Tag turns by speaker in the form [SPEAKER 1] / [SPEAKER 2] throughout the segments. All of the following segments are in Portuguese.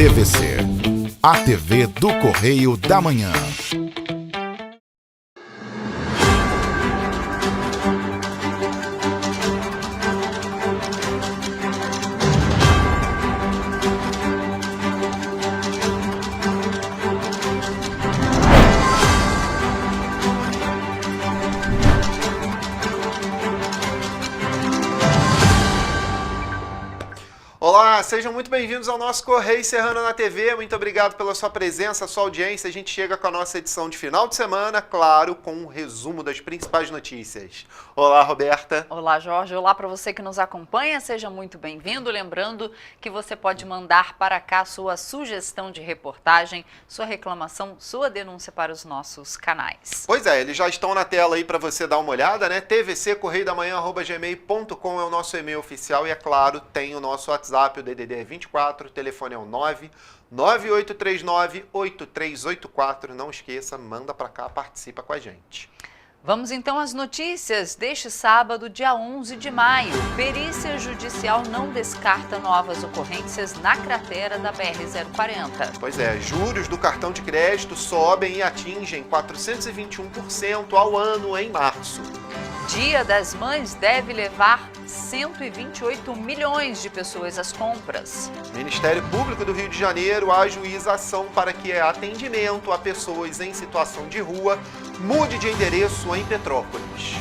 [SPEAKER 1] TVC, a TV do Correio da Manhã.
[SPEAKER 2] Olá, sejam muito bem-vindos ao nosso Correio Serrano na TV. Muito obrigado pela sua presença, sua audiência. A gente chega com a nossa edição de final de semana, claro, com um resumo das principais notícias. Olá, Roberta.
[SPEAKER 3] Olá, Jorge. Olá para você que nos acompanha. Seja muito bem-vindo. Lembrando que você pode mandar para cá sua sugestão de reportagem, sua reclamação, sua denúncia para os nossos canais.
[SPEAKER 2] Pois é, eles já estão na tela aí para você dar uma olhada, né? tvccorreiodamanhã@gmail.com é o nosso e-mail oficial e, é claro, tem o nosso WhatsApp. O DDD é 24, o telefone é o 99839-8384. Não esqueça, manda para cá, participa com a gente.
[SPEAKER 3] Vamos então às notícias deste sábado, dia 11 de maio. Perícia Judicial não descarta novas ocorrências na cratera da BR-040.
[SPEAKER 2] Pois é, juros do cartão de crédito sobem e atingem 421% ao ano em março.
[SPEAKER 3] Dia das Mães deve levar 128 milhões de pessoas às compras.
[SPEAKER 2] Ministério Público do Rio de Janeiro ajuiza ação para que atendimento a pessoas em situação de rua mude de endereço em Petrópolis.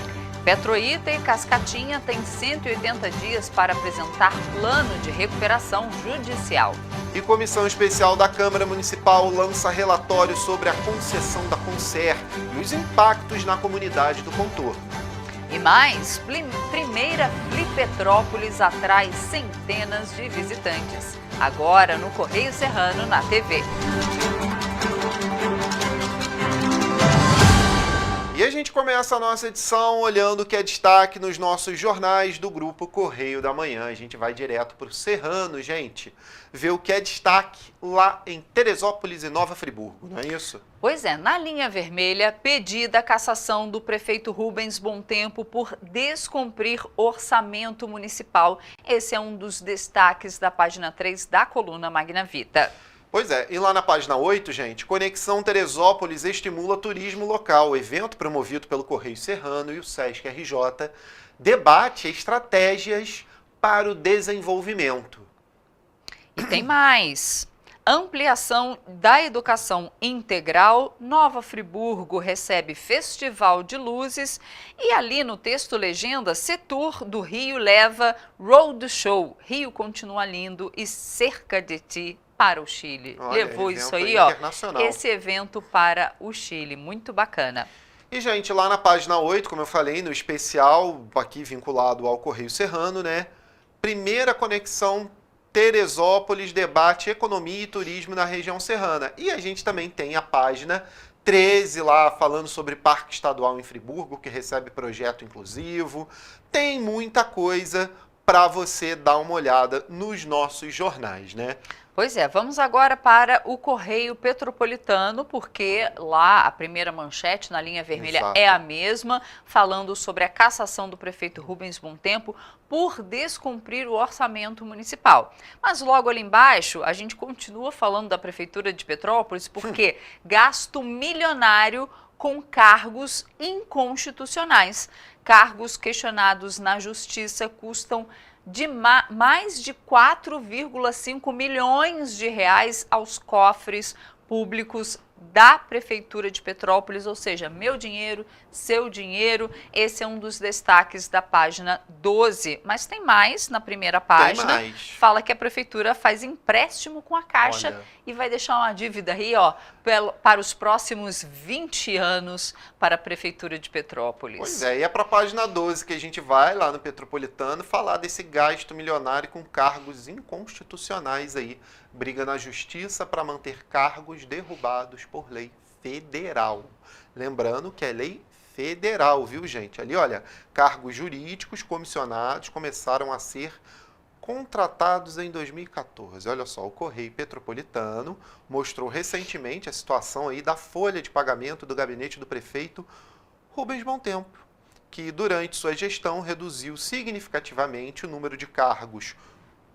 [SPEAKER 3] Petroíta e Cascatinha têm 180 dias para apresentar plano de recuperação judicial.
[SPEAKER 2] E Comissão Especial da Câmara Municipal lança relatório sobre a concessão da Concer e os impactos na comunidade do contorno.
[SPEAKER 3] E mais, primeira Flipetrópolis atrai centenas de visitantes. Agora no Correio Serrano na TV.
[SPEAKER 2] E a gente começa a nossa edição olhando o que é destaque nos nossos jornais do Grupo Correio da Manhã. A gente vai direto para o Serrano, gente, ver o que é destaque lá em Teresópolis e Nova Friburgo, não é isso?
[SPEAKER 3] Pois é, na linha vermelha, pedida a cassação do prefeito Rubens Bontempo por descumprir orçamento municipal. Esse é um dos destaques da página 3 da coluna Magna Vita.
[SPEAKER 2] Pois é, e lá na página 8, gente, Conexão Teresópolis estimula turismo local. O evento promovido pelo Correio Serrano e o Sesc RJ debate estratégias para o desenvolvimento.
[SPEAKER 3] E tem mais. Ampliação da educação integral, Nova Friburgo recebe Festival de Luzes e ali no texto legenda, Setur do Rio leva Roadshow, Rio continua lindo e cerca de ti para o Chile.
[SPEAKER 2] Olha,
[SPEAKER 3] levou isso aí, ó, esse evento para o Chile, muito bacana.
[SPEAKER 2] E, gente, lá na página 8, como eu falei, no especial, aqui vinculado ao Correio Serrano, né? Primeira conexão Teresópolis debate economia e turismo na região serrana. E a gente também tem a página 13 lá, falando sobre Parque Estadual em Friburgo, que recebe projeto inclusivo. Tem muita coisa para você dar uma olhada nos nossos jornais, né?
[SPEAKER 3] Pois é, vamos agora para o Correio Petropolitano, porque lá a primeira manchete na linha vermelha
[SPEAKER 2] Exato.
[SPEAKER 3] É a mesma, falando sobre a cassação do prefeito Rubens Bontempo por descumprir o orçamento municipal. Mas logo ali embaixo, a gente continua falando da Prefeitura de Petrópolis, porque gasto milionário com cargos inconstitucionais. Cargos questionados na Justiça custam de mais de 4,5 milhões de reais aos cofres públicos da Prefeitura de Petrópolis, ou seja, meu dinheiro, seu dinheiro. Esse é um dos destaques da página 12. Mas tem mais na primeira página.
[SPEAKER 2] Tem mais.
[SPEAKER 3] Fala que a Prefeitura faz empréstimo com a Caixa.
[SPEAKER 2] Olha.
[SPEAKER 3] E vai deixar uma dívida aí, ó, para os próximos 20 anos para a Prefeitura de Petrópolis.
[SPEAKER 2] Pois é, e é para a página 12 que a gente vai lá no Petropolitano falar desse gasto milionário com cargos inconstitucionais aí. Briga na Justiça para manter cargos derrubados por lei federal. Lembrando que é lei federal, viu, gente? Ali, olha, cargos jurídicos comissionados começaram a ser contratados em 2014. Olha só, o Correio Petropolitano mostrou recentemente a situação aí da folha de pagamento do gabinete do prefeito Rubens Bontempo, que durante sua gestão reduziu significativamente o número de cargos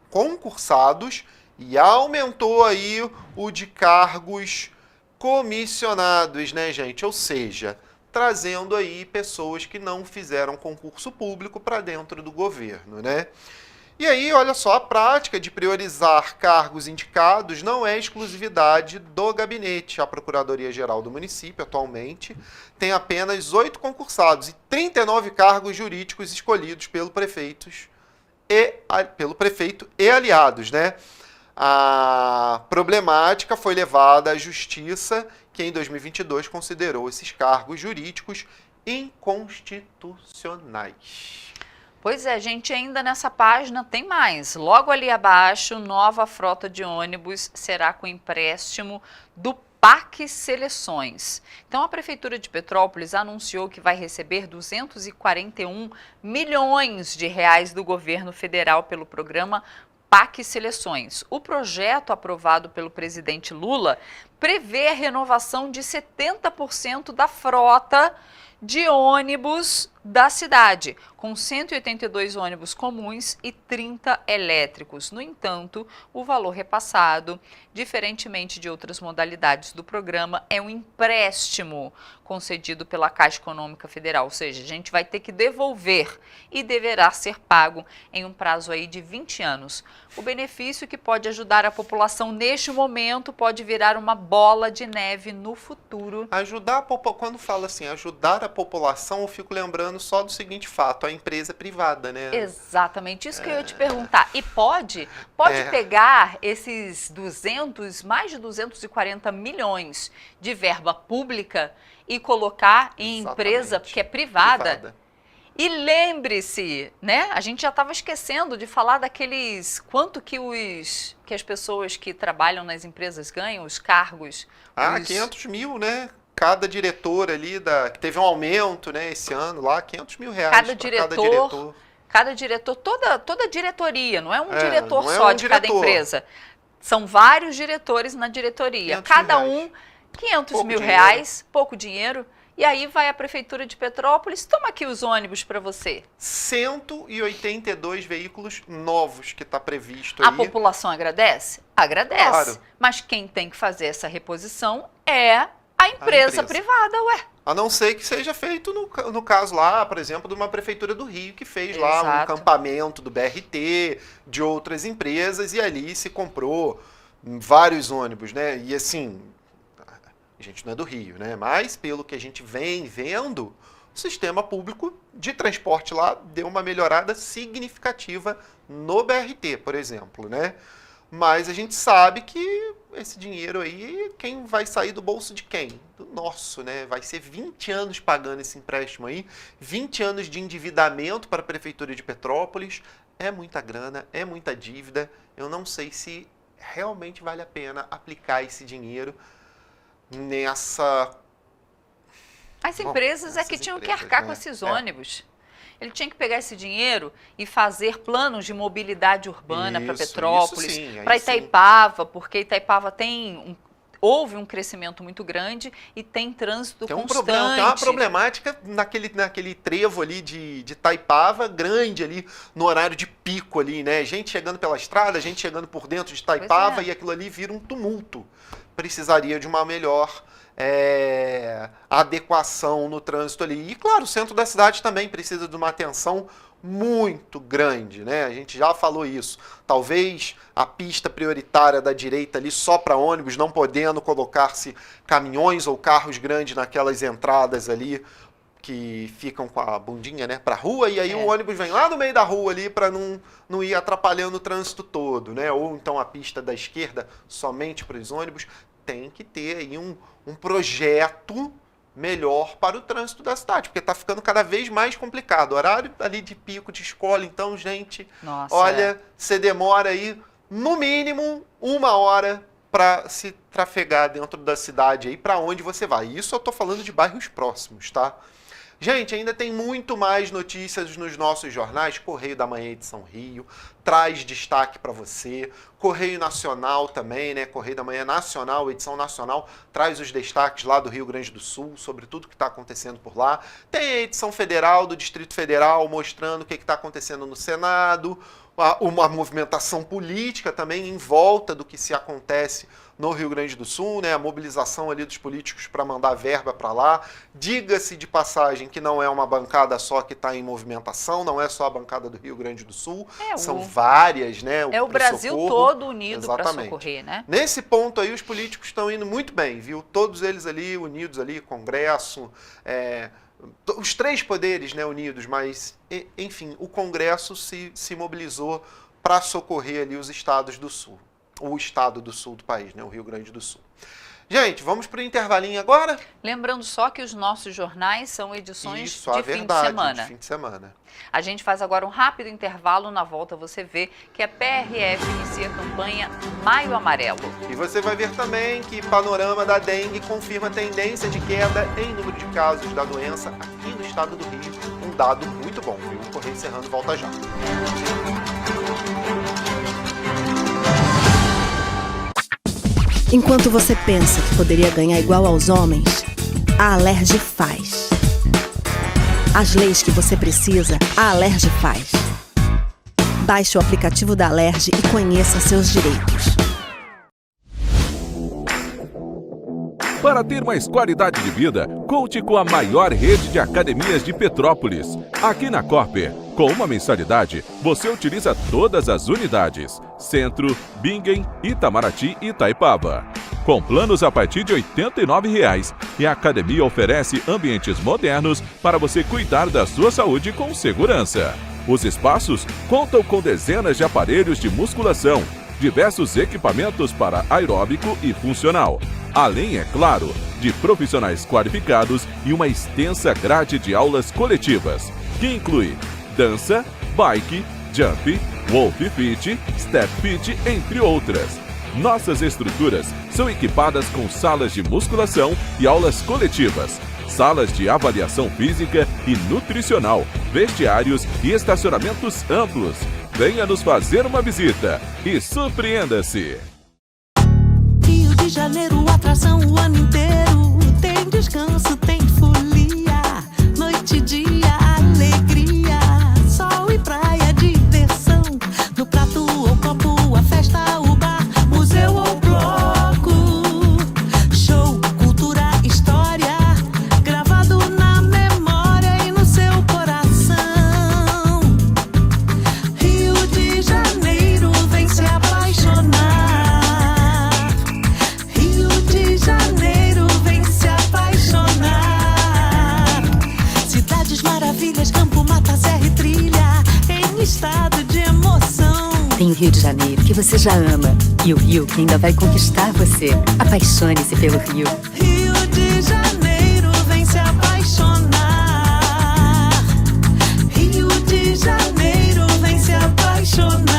[SPEAKER 2] concursados e aumentou aí o de cargos comissionados, né, gente? Ou seja, trazendo aí pessoas que não fizeram concurso público para dentro do governo, né? E aí, olha só, a prática de priorizar cargos indicados não é exclusividade do gabinete. A Procuradoria-Geral do município, atualmente, tem apenas 8 concursados e 39 cargos jurídicos escolhidos pelo prefeito e aliados, né? A problemática foi levada à Justiça, que em 2022 considerou esses cargos jurídicos inconstitucionais.
[SPEAKER 3] Pois é, gente, ainda nessa página tem mais. Logo ali abaixo, nova frota de ônibus será com empréstimo do PAC Seleções. Então, a Prefeitura de Petrópolis anunciou que vai receber 241 milhões de reais do governo federal pelo programa PAC Seleções. O projeto aprovado pelo presidente Lula prevê a renovação de 70% da frota de ônibus da cidade, com 182 ônibus comuns e 30 elétricos. No entanto, o valor repassado, diferentemente de outras modalidades do programa, é um empréstimo concedido pela Caixa Econômica Federal, ou seja, a gente vai ter que devolver e deverá ser pago em um prazo aí de 20 anos. O benefício que pode ajudar a população neste momento pode virar uma bola de neve no futuro.
[SPEAKER 2] Quando fala assim, ajudar a população, eu fico lembrando só do seguinte fato, a empresa é privada, né?
[SPEAKER 3] Exatamente, isso que eu ia te perguntar. E pode pegar esses mais de 240 milhões de verba pública e colocar em empresa que é privada. E lembre-se, né? A gente já estava esquecendo de falar daqueles quanto que as pessoas que trabalham nas empresas ganham, os cargos.
[SPEAKER 2] 500 mil, né? Cada diretor ali, que teve um aumento, né, esse ano lá, 500 mil reais
[SPEAKER 3] cada diretor. Cada diretor, toda a diretoria, não é um diretor
[SPEAKER 2] não é
[SPEAKER 3] só
[SPEAKER 2] um
[SPEAKER 3] de cada empresa. São vários diretores na diretoria. Cada um, 500 mil reais, pouco dinheiro. E aí vai a Prefeitura de Petrópolis, toma aqui os ônibus para você.
[SPEAKER 2] 182 veículos novos que está previsto aí.
[SPEAKER 3] A população agradece? Agradece. Claro. Mas quem tem que fazer essa reposição é a empresa privada, ué.
[SPEAKER 2] A não ser que seja feito no caso lá, por exemplo, de uma prefeitura do Rio que fez lá um acampamento do BRT, de outras empresas, e ali se comprou vários ônibus, né? E assim, a gente não é do Rio, né? Mas pelo que a gente vem vendo, o sistema público de transporte lá deu uma melhorada significativa no BRT, por exemplo, né? Mas a gente sabe que esse dinheiro aí, quem vai sair do bolso de quem? Do nosso, né? Vai ser 20 anos pagando esse empréstimo aí, 20 anos de endividamento para a Prefeitura de Petrópolis. É muita grana, é muita dívida. Eu não sei se realmente vale a pena aplicar esse dinheiro nessa...
[SPEAKER 3] As empresas que tinham que arcar com esses ônibus. Ele tinha que pegar esse dinheiro e fazer planos de mobilidade urbana para Petrópolis, para Itaipava, porque Itaipava houve um crescimento muito grande e tem trânsito constante.
[SPEAKER 2] Tem uma problemática naquele trevo ali de Itaipava, grande ali, no horário de pico ali, né? Gente chegando pela estrada, gente chegando por dentro de Itaipava e aquilo ali vira um tumulto. Precisaria de uma melhor adequação no trânsito ali. E, claro, o centro da cidade também precisa de uma atenção muito grande, né? A gente já falou isso. Talvez a pista prioritária da direita ali só para ônibus, não podendo colocar-se caminhões ou carros grandes naquelas entradas ali que ficam com a bundinha, né, para a rua, e aí o ônibus vem lá no meio da rua ali para não ir atrapalhando o trânsito todo, né? Ou então a pista da esquerda somente para os ônibus. Tem que ter aí um projeto melhor para o trânsito da cidade, porque está ficando cada vez mais complicado. Horário ali de pico de escola, então, gente, você demora aí, no mínimo, 1 hora para se trafegar dentro da cidade aí, para onde você vai. Isso eu estou falando de bairros próximos, tá? Gente, ainda tem muito mais notícias nos nossos jornais, Correio da Manhã, Edição Rio, traz destaque para você. Correio Nacional também, né? Correio da Manhã Nacional, edição nacional, traz os destaques lá do Rio Grande do Sul, sobre tudo que está acontecendo por lá. Tem a edição federal do Distrito Federal, mostrando o que está acontecendo no Senado, uma movimentação política também em volta do que se acontece no Rio Grande do Sul, né? A mobilização ali dos políticos para mandar verba para lá. Diga-se de passagem que não é uma bancada só que está em movimentação, não é só a bancada do Rio Grande do Sul, são várias, né?
[SPEAKER 3] É o Brasil todo unido para socorrer, né?
[SPEAKER 2] Nesse ponto aí os políticos estão indo muito bem, viu? Todos eles ali unidos ali, Congresso, os três poderes, né, unidos, mas, enfim, o Congresso se mobilizou para socorrer ali os estados do Sul. O estado do sul do país, né, o Rio Grande do Sul. Gente, vamos para o intervalinho agora?
[SPEAKER 3] Lembrando só que os nossos jornais são edições de fim de semana. A gente faz agora um rápido intervalo, na volta você vê que a PRF inicia a campanha Maio Amarelo.
[SPEAKER 2] E você vai ver também que Panorama da Dengue confirma tendência de queda em número de casos da doença aqui no estado do Rio. Um dado muito bom, viu? O Correio Serrano volta já.
[SPEAKER 4] Enquanto você pensa que poderia ganhar igual aos homens, a Alerj faz. As leis que você precisa, a Alerj faz. Baixe o aplicativo da Alerj e conheça seus direitos.
[SPEAKER 5] Para ter mais qualidade de vida, conte com a maior rede de academias de Petrópolis. Aqui na Corper, com uma mensalidade, você utiliza todas as unidades: Centro, Bingen, Itamaraty e Itaipava. Com planos a partir de R$ 89,00, e a academia oferece ambientes modernos para você cuidar da sua saúde com segurança. Os espaços contam com dezenas de aparelhos de musculação, diversos equipamentos para aeróbico e funcional, além, é claro, de profissionais qualificados e uma extensa grade de aulas coletivas, que inclui dança, bike, jump, wolf fit, step fit, entre outras. Nossas estruturas são equipadas com salas de musculação e aulas coletivas, salas de avaliação física e nutricional, vestiários e estacionamentos amplos. Venha nos fazer uma visita e surpreenda-se!
[SPEAKER 6] Rio de Janeiro, atração o ano inteiro. Tem descanso, tem folia, noite e dia, alegria, sol e praia, diversão. No prato ou copo, a festa, o bar, museu ou bloco. Show, cultura, história, gravado na memória e no seu coração. Rio de Janeiro, vem se apaixonar. Rio de Janeiro, vem se apaixonar. Cidades maravilhas, campo, mata, serra e trilha, em estado de emoção.
[SPEAKER 4] Tem o Rio de Janeiro, que você já ama, e o Rio, que ainda vai conquistar você. Apaixone-se pelo Rio.
[SPEAKER 6] Rio de Janeiro, vem se apaixonar. Rio de Janeiro, vem se apaixonar.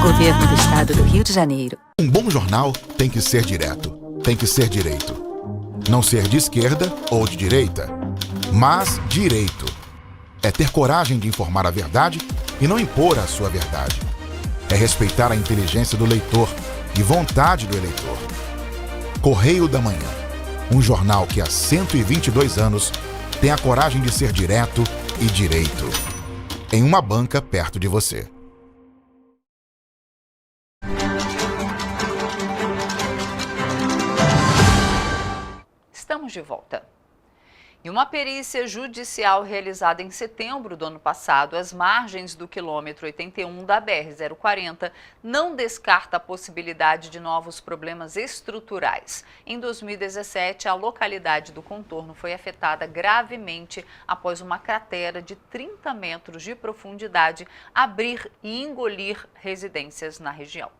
[SPEAKER 4] Governo do Estado do Rio de Janeiro.
[SPEAKER 1] Um bom jornal tem que ser direto, tem que ser direito. Não ser de esquerda ou de direita, mas direito. É ter coragem de informar a verdade e não impor a sua verdade. É respeitar a inteligência do leitor e vontade do eleitor. Correio da Manhã, um jornal que há 122 anos tem a coragem de ser direto e direito. Em uma banca perto de você.
[SPEAKER 3] Estamos de volta. E uma perícia judicial realizada em setembro do ano passado, às margens do quilômetro 81 da BR-040, não descarta a possibilidade de novos problemas estruturais. Em 2017, a localidade do contorno foi afetada gravemente após uma cratera de 30 metros de profundidade abrir e engolir residências na região.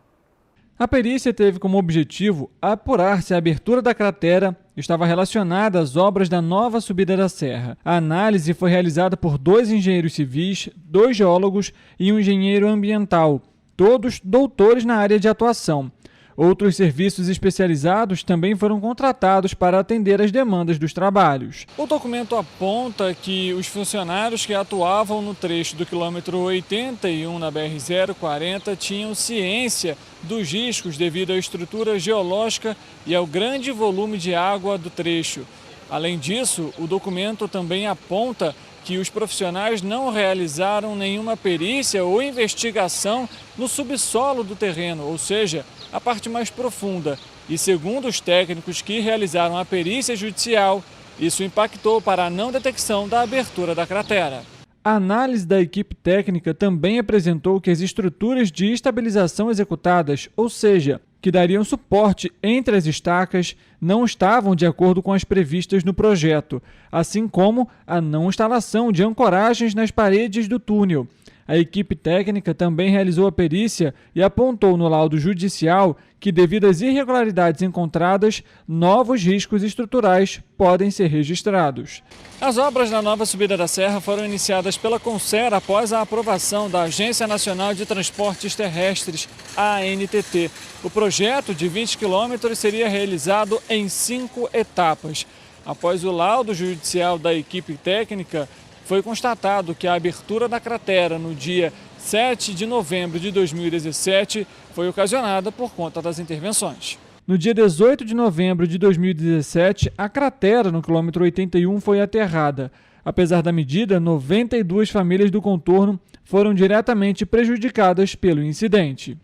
[SPEAKER 7] A perícia teve como objetivo apurar se a abertura da cratera estava relacionada às obras da nova subida da serra. A análise foi realizada por 2 engenheiros civis, 2 geólogos e um engenheiro ambiental, todos doutores na área de atuação. Outros serviços especializados também foram contratados para atender às demandas dos trabalhos. O documento aponta que os funcionários que atuavam no trecho do quilômetro 81 na BR-040 tinham ciência dos riscos devido à estrutura geológica e ao grande volume de água do trecho. Além disso, o documento também aponta que os profissionais não realizaram nenhuma perícia ou investigação no subsolo do terreno, ou seja, a parte mais profunda. E segundo os técnicos que realizaram a perícia judicial, isso impactou para a não detecção da abertura da cratera. A análise da equipe técnica também apresentou que as estruturas de estabilização executadas, ou seja, que dariam suporte entre as estacas, não estavam de acordo com as previstas no projeto, assim como a não instalação de ancoragens nas paredes do túnel. A equipe técnica também realizou a perícia e apontou no laudo judicial que, devido às irregularidades encontradas, novos riscos estruturais podem ser registrados. As obras na nova subida da serra foram iniciadas pela Concer após a aprovação da Agência Nacional de Transportes Terrestres, ANTT. O projeto de 20 quilômetros seria realizado em 5 etapas. Após o laudo judicial da equipe técnica, foi constatado que a abertura da cratera no dia 7 de novembro de 2017 foi ocasionada por conta das intervenções. No dia 18 de novembro de 2017, a cratera no quilômetro 81 foi aterrada. Apesar da medida, 92 famílias do contorno foram diretamente prejudicadas pelo incidente.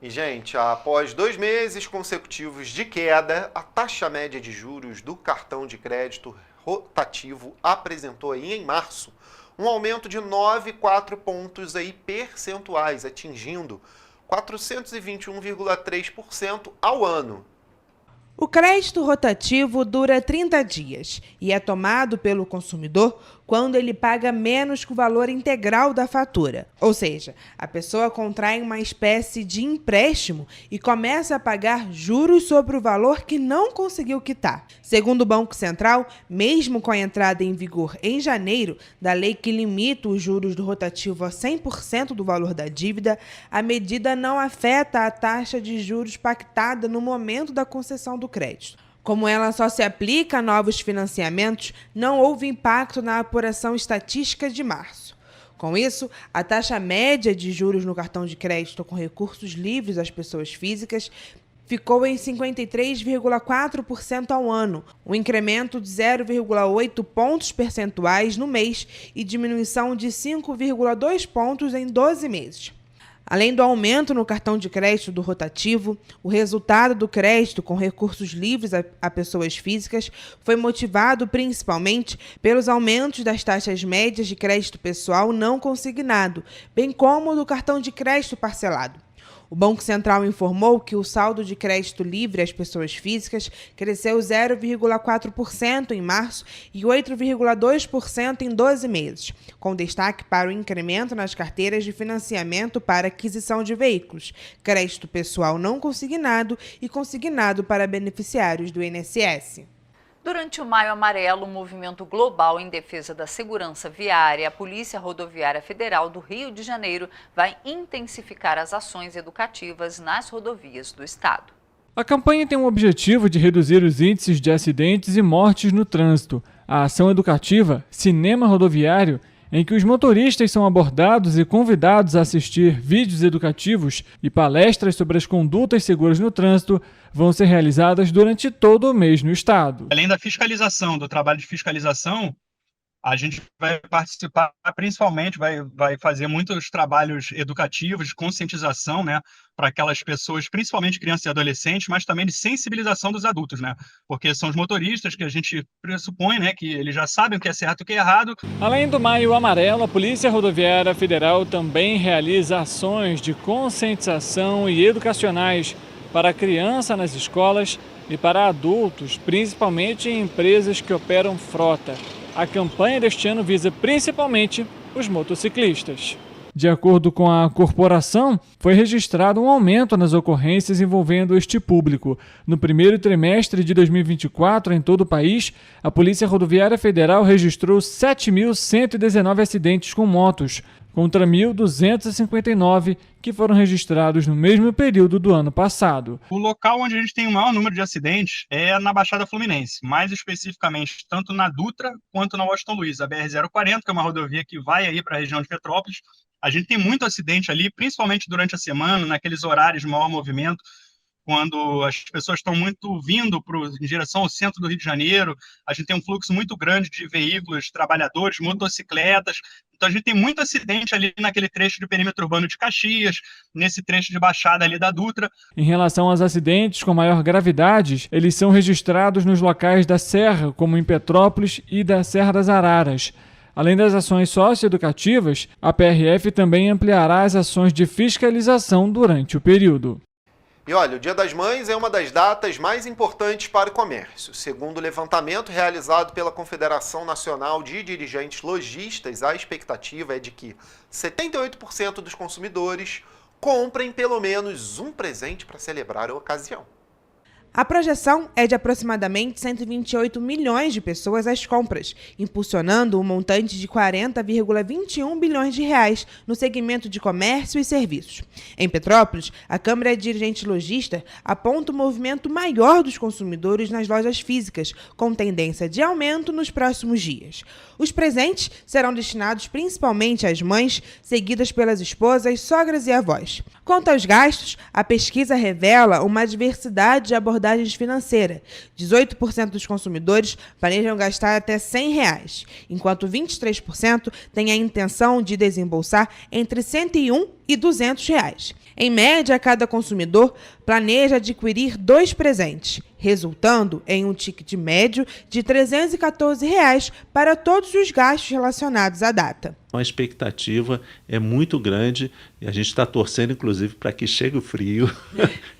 [SPEAKER 2] E, gente, após 2 meses consecutivos de queda, a taxa média de juros do cartão de crédito rotativo apresentou aí em março um aumento de 9,4 pontos aí percentuais, atingindo 421,3% ao ano.
[SPEAKER 8] O crédito rotativo dura 30 dias e é tomado pelo consumidor quando ele paga menos que o valor integral da fatura. Ou seja, a pessoa contrai uma espécie de empréstimo e começa a pagar juros sobre o valor que não conseguiu quitar. Segundo o Banco Central, mesmo com a entrada em vigor em janeiro da lei que limita os juros do rotativo a 100% do valor da dívida, a medida não afeta a taxa de juros pactada no momento da concessão do crédito. Como ela só se aplica a novos financiamentos, não houve impacto na apuração estatística de março. Com isso, a taxa média de juros no cartão de crédito com recursos livres às pessoas físicas ficou em 53,4% ao ano, um incremento de 0,8 pontos percentuais no mês e diminuição de 5,2 pontos em 12 meses. Além do aumento no cartão de crédito do rotativo, o resultado do crédito com recursos livres a pessoas físicas foi motivado principalmente pelos aumentos das taxas médias de crédito pessoal não consignado, bem como do cartão de crédito parcelado. O Banco Central informou que o saldo de crédito livre às pessoas físicas cresceu 0,4% em março e 8,2% em 12 meses, com destaque para o incremento nas carteiras de financiamento para aquisição de veículos, crédito pessoal não consignado e consignado para beneficiários do INSS.
[SPEAKER 3] Durante o Maio Amarelo, o movimento global em defesa da segurança viária, a Polícia Rodoviária Federal do Rio de Janeiro vai intensificar as ações educativas nas rodovias do estado.
[SPEAKER 7] A campanha tem o objetivo de reduzir os índices de acidentes e mortes no trânsito. A ação educativa Cinema Rodoviário, em que os motoristas são abordados e convidados a assistir vídeos educativos e palestras sobre as condutas seguras no trânsito, vão ser realizadas durante todo o mês no estado.
[SPEAKER 9] Além da fiscalização, do trabalho de fiscalização, a gente vai participar, principalmente, vai fazer muitos trabalhos educativos, de conscientização, né, para aquelas pessoas, principalmente crianças e adolescentes, mas também de sensibilização dos adultos, né, porque são os motoristas que a gente pressupõe, né, que eles já sabem o que é certo e o que é errado.
[SPEAKER 7] Além do Maio Amarelo, a Polícia Rodoviária Federal também realiza ações de conscientização e educacionais para a criança nas escolas e para adultos, principalmente em empresas que operam frota. A campanha deste ano visa principalmente os motociclistas. De acordo com a corporação, foi registrado um aumento nas ocorrências envolvendo este público. No primeiro trimestre de 2024, em todo o país, a Polícia Rodoviária Federal registrou 7.119 acidentes com motos, contra 1.259 que foram registrados no mesmo período do ano passado.
[SPEAKER 9] O local onde a gente tem o maior número de acidentes é na Baixada Fluminense, mais especificamente tanto na Dutra quanto na Washington Luiz, a BR-040, que é uma rodovia que vai aí para a região de Petrópolis. A gente tem muito acidente ali, principalmente durante a semana, naqueles horários de maior movimento, quando as pessoas estão muito vindo em direção ao centro do Rio de Janeiro. A gente tem um fluxo muito grande de veículos, trabalhadores, motocicletas. Então a gente tem muito acidente ali naquele trecho de perímetro urbano de Caxias, nesse trecho de baixada ali da Dutra.
[SPEAKER 7] Em relação aos acidentes com maior gravidade, eles são registrados nos locais da Serra, como em Petrópolis e da Serra das Araras. Além das ações socioeducativas, a PRF também ampliará as ações de fiscalização durante o período.
[SPEAKER 2] E olha, o Dia das Mães é uma das datas mais importantes para o comércio. Segundo o levantamento realizado pela Confederação Nacional de Dirigentes Lojistas, a expectativa é de que 78% dos consumidores comprem pelo menos um presente para celebrar a ocasião.
[SPEAKER 8] A projeção é de aproximadamente 128 milhões de pessoas às compras, impulsionando um montante de 40,21 bilhões de reais no segmento de comércio e serviços. Em Petrópolis, a Câmara de Dirigentes Lojistas aponta o movimento maior dos consumidores nas lojas físicas, com tendência de aumento nos próximos dias. Os presentes serão destinados principalmente às mães, seguidas pelas esposas, sogras e avós. Quanto aos gastos, a pesquisa revela uma diversidade de abordagens financeiras. 18% dos consumidores planejam gastar até R$ 100, enquanto 23% têm a intenção de desembolsar entre R$ 101 e R$ 200. Em média, cada consumidor planeja adquirir 2 presentes, resultando em um ticket médio de R$ 314 para todos os gastos relacionados à data.
[SPEAKER 10] A expectativa é muito grande e a gente está torcendo, inclusive, para que chegue o frio.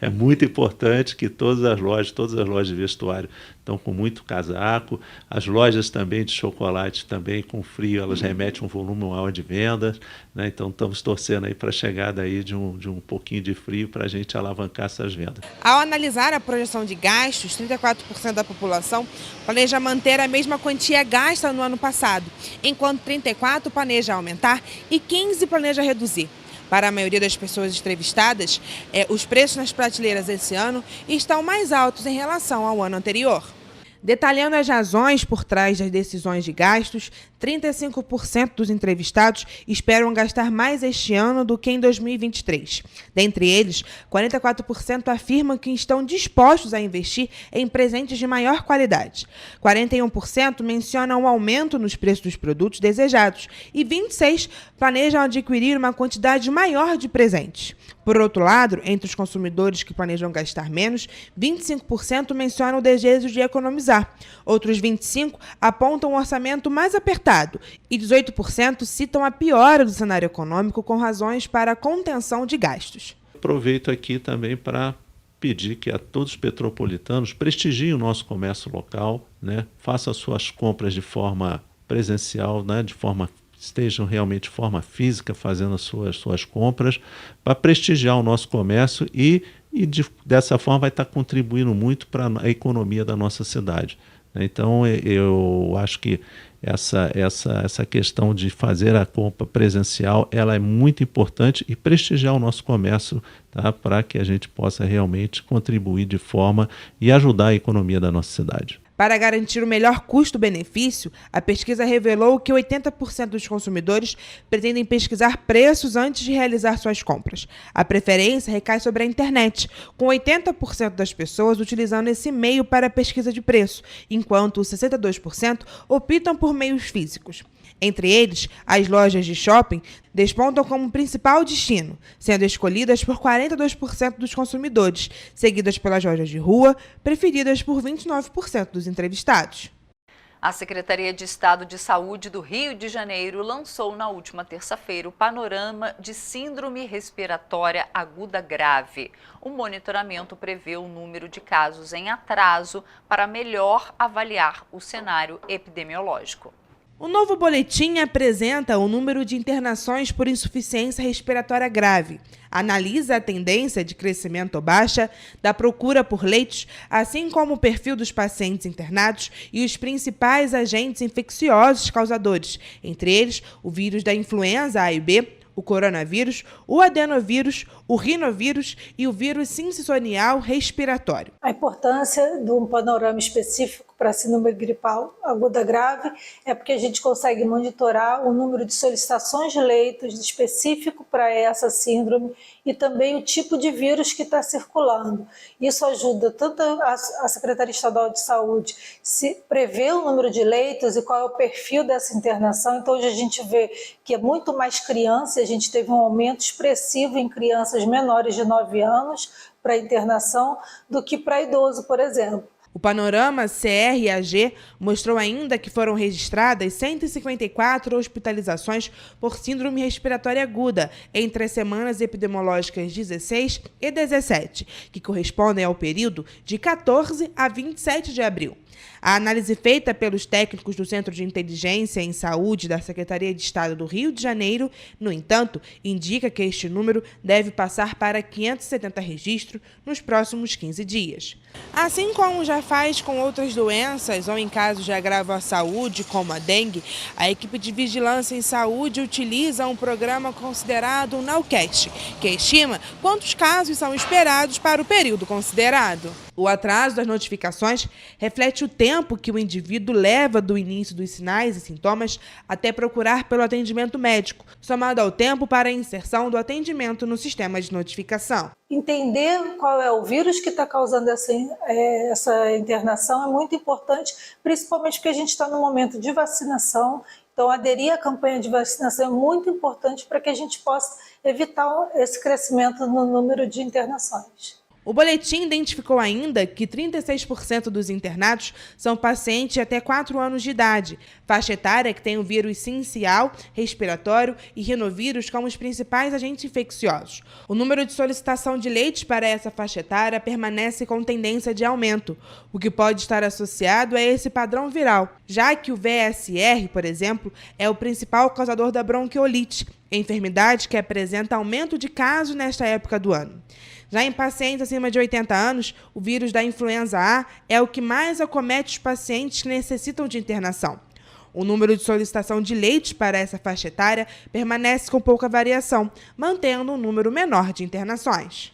[SPEAKER 10] É muito importante que todas as lojas de vestuário estão com muito casaco. As lojas também de chocolate, também com frio, elas remetem um volume maior de vendas, né? Então estamos torcendo aí para a chegada aí de um pouquinho de frio para a gente alavancar essas vendas.
[SPEAKER 8] Ao analisar a projeção de gastos, 34% da população planeja manter a mesma quantia gasta no ano passado, enquanto 34% planeja aumentar e 15% planeja reduzir. Para a maioria das pessoas entrevistadas, os preços nas prateleiras esse ano estão mais altos em relação ao ano anterior. Detalhando as razões por trás das decisões de gastos, 35% dos entrevistados esperam gastar mais este ano do que em 2023. Dentre eles, 44% afirmam que estão dispostos a investir em presentes de maior qualidade. 41% mencionam um aumento nos preços dos produtos desejados e 26% planejam adquirir uma quantidade maior de presentes. Por outro lado, entre os consumidores que planejam gastar menos, 25% mencionam o desejo de economizar. Outros 25% apontam um orçamento mais apertado e 18% citam a piora do cenário econômico com razões para a contenção de gastos.
[SPEAKER 10] Aproveito aqui também para pedir que a todos os petropolitanos prestigiem o nosso comércio local, né? Façam suas compras de forma presencial, né? Estejam realmente de forma física fazendo as suas compras para prestigiar o nosso comércio e dessa forma vai estar contribuindo muito para a economia da nossa cidade. Então eu acho que essa questão de fazer a compra presencial ela é muito importante e prestigiar o nosso comércio, tá? Para que a gente possa realmente contribuir de forma e ajudar a economia da nossa cidade.
[SPEAKER 8] Para garantir o melhor custo-benefício, a pesquisa revelou que 80% dos consumidores pretendem pesquisar preços antes de realizar suas compras. A preferência recai sobre a internet, com 80% das pessoas utilizando esse meio para a pesquisa de preço, enquanto 62% optam por meios físicos. Entre eles, as lojas de shopping despontam como principal destino, sendo escolhidas por 42% dos consumidores, seguidas pelas lojas de rua, preferidas por 29% dos entrevistados.
[SPEAKER 3] A Secretaria de Estado de Saúde do Rio de Janeiro lançou na última terça-feira o panorama de síndrome respiratória aguda grave. O monitoramento prevê o número de casos em atraso para melhor avaliar o cenário epidemiológico.
[SPEAKER 8] O novo boletim apresenta o número de internações por insuficiência respiratória grave, analisa a tendência de crescimento ou baixa da procura por leitos, assim como o perfil dos pacientes internados e os principais agentes infecciosos causadores, entre eles o vírus da influenza A e B, o coronavírus, o adenovírus, o rinovírus e o vírus sincicial respiratório.
[SPEAKER 11] A importância de um panorama específico para a síndrome gripal aguda grave é porque a gente consegue monitorar o número de solicitações de leitos específico para essa síndrome e também o tipo de vírus que está circulando. Isso ajuda tanto a Secretaria Estadual de Saúde se prever o número de leitos e qual é o perfil dessa internação. Então hoje a gente vê que é muito mais criança, a gente teve um aumento expressivo em crianças menores de 9 anos para internação do que para idoso, por exemplo.
[SPEAKER 8] O panorama CR-AG mostrou ainda que foram registradas 154 hospitalizações por síndrome respiratória aguda entre as semanas epidemiológicas 16 e 17, que correspondem ao período de 14 a 27 de abril. A análise feita pelos técnicos do Centro de Inteligência em Saúde da Secretaria de Estado do Rio de Janeiro, no entanto, indica que este número deve passar para 570 registros nos próximos 15 dias. Assim como já faz com outras doenças ou em casos de agravo à saúde, como a dengue, a equipe de vigilância em saúde utiliza um programa considerado um nowcast, que estima quantos casos são esperados para o período considerado. O atraso das notificações reflete o tempo que o indivíduo leva do início dos sinais e sintomas até procurar pelo atendimento médico, somado ao tempo para a inserção do atendimento no sistema de notificação.
[SPEAKER 11] Entender qual é o vírus que está causando essa internação é muito importante, principalmente porque a gente está no momento de vacinação. Então, aderir à campanha de vacinação é muito importante para que a gente possa evitar esse crescimento no número de internações.
[SPEAKER 8] O boletim identificou ainda que 36% dos internados são pacientes até 4 anos de idade, faixa etária que tem o vírus sincicial, respiratório e rinovírus como os principais agentes infecciosos. O número de solicitação de leitos para essa faixa etária permanece com tendência de aumento, o que pode estar associado a esse padrão viral, já que o VSR, por exemplo, é o principal causador da bronquiolite, enfermidade que apresenta aumento de casos nesta época do ano. Já em pacientes acima de 80 anos, o vírus da influenza A é o que mais acomete os pacientes que necessitam de internação. O número de solicitação de leitos para essa faixa etária permanece com pouca variação, mantendo um número menor de internações.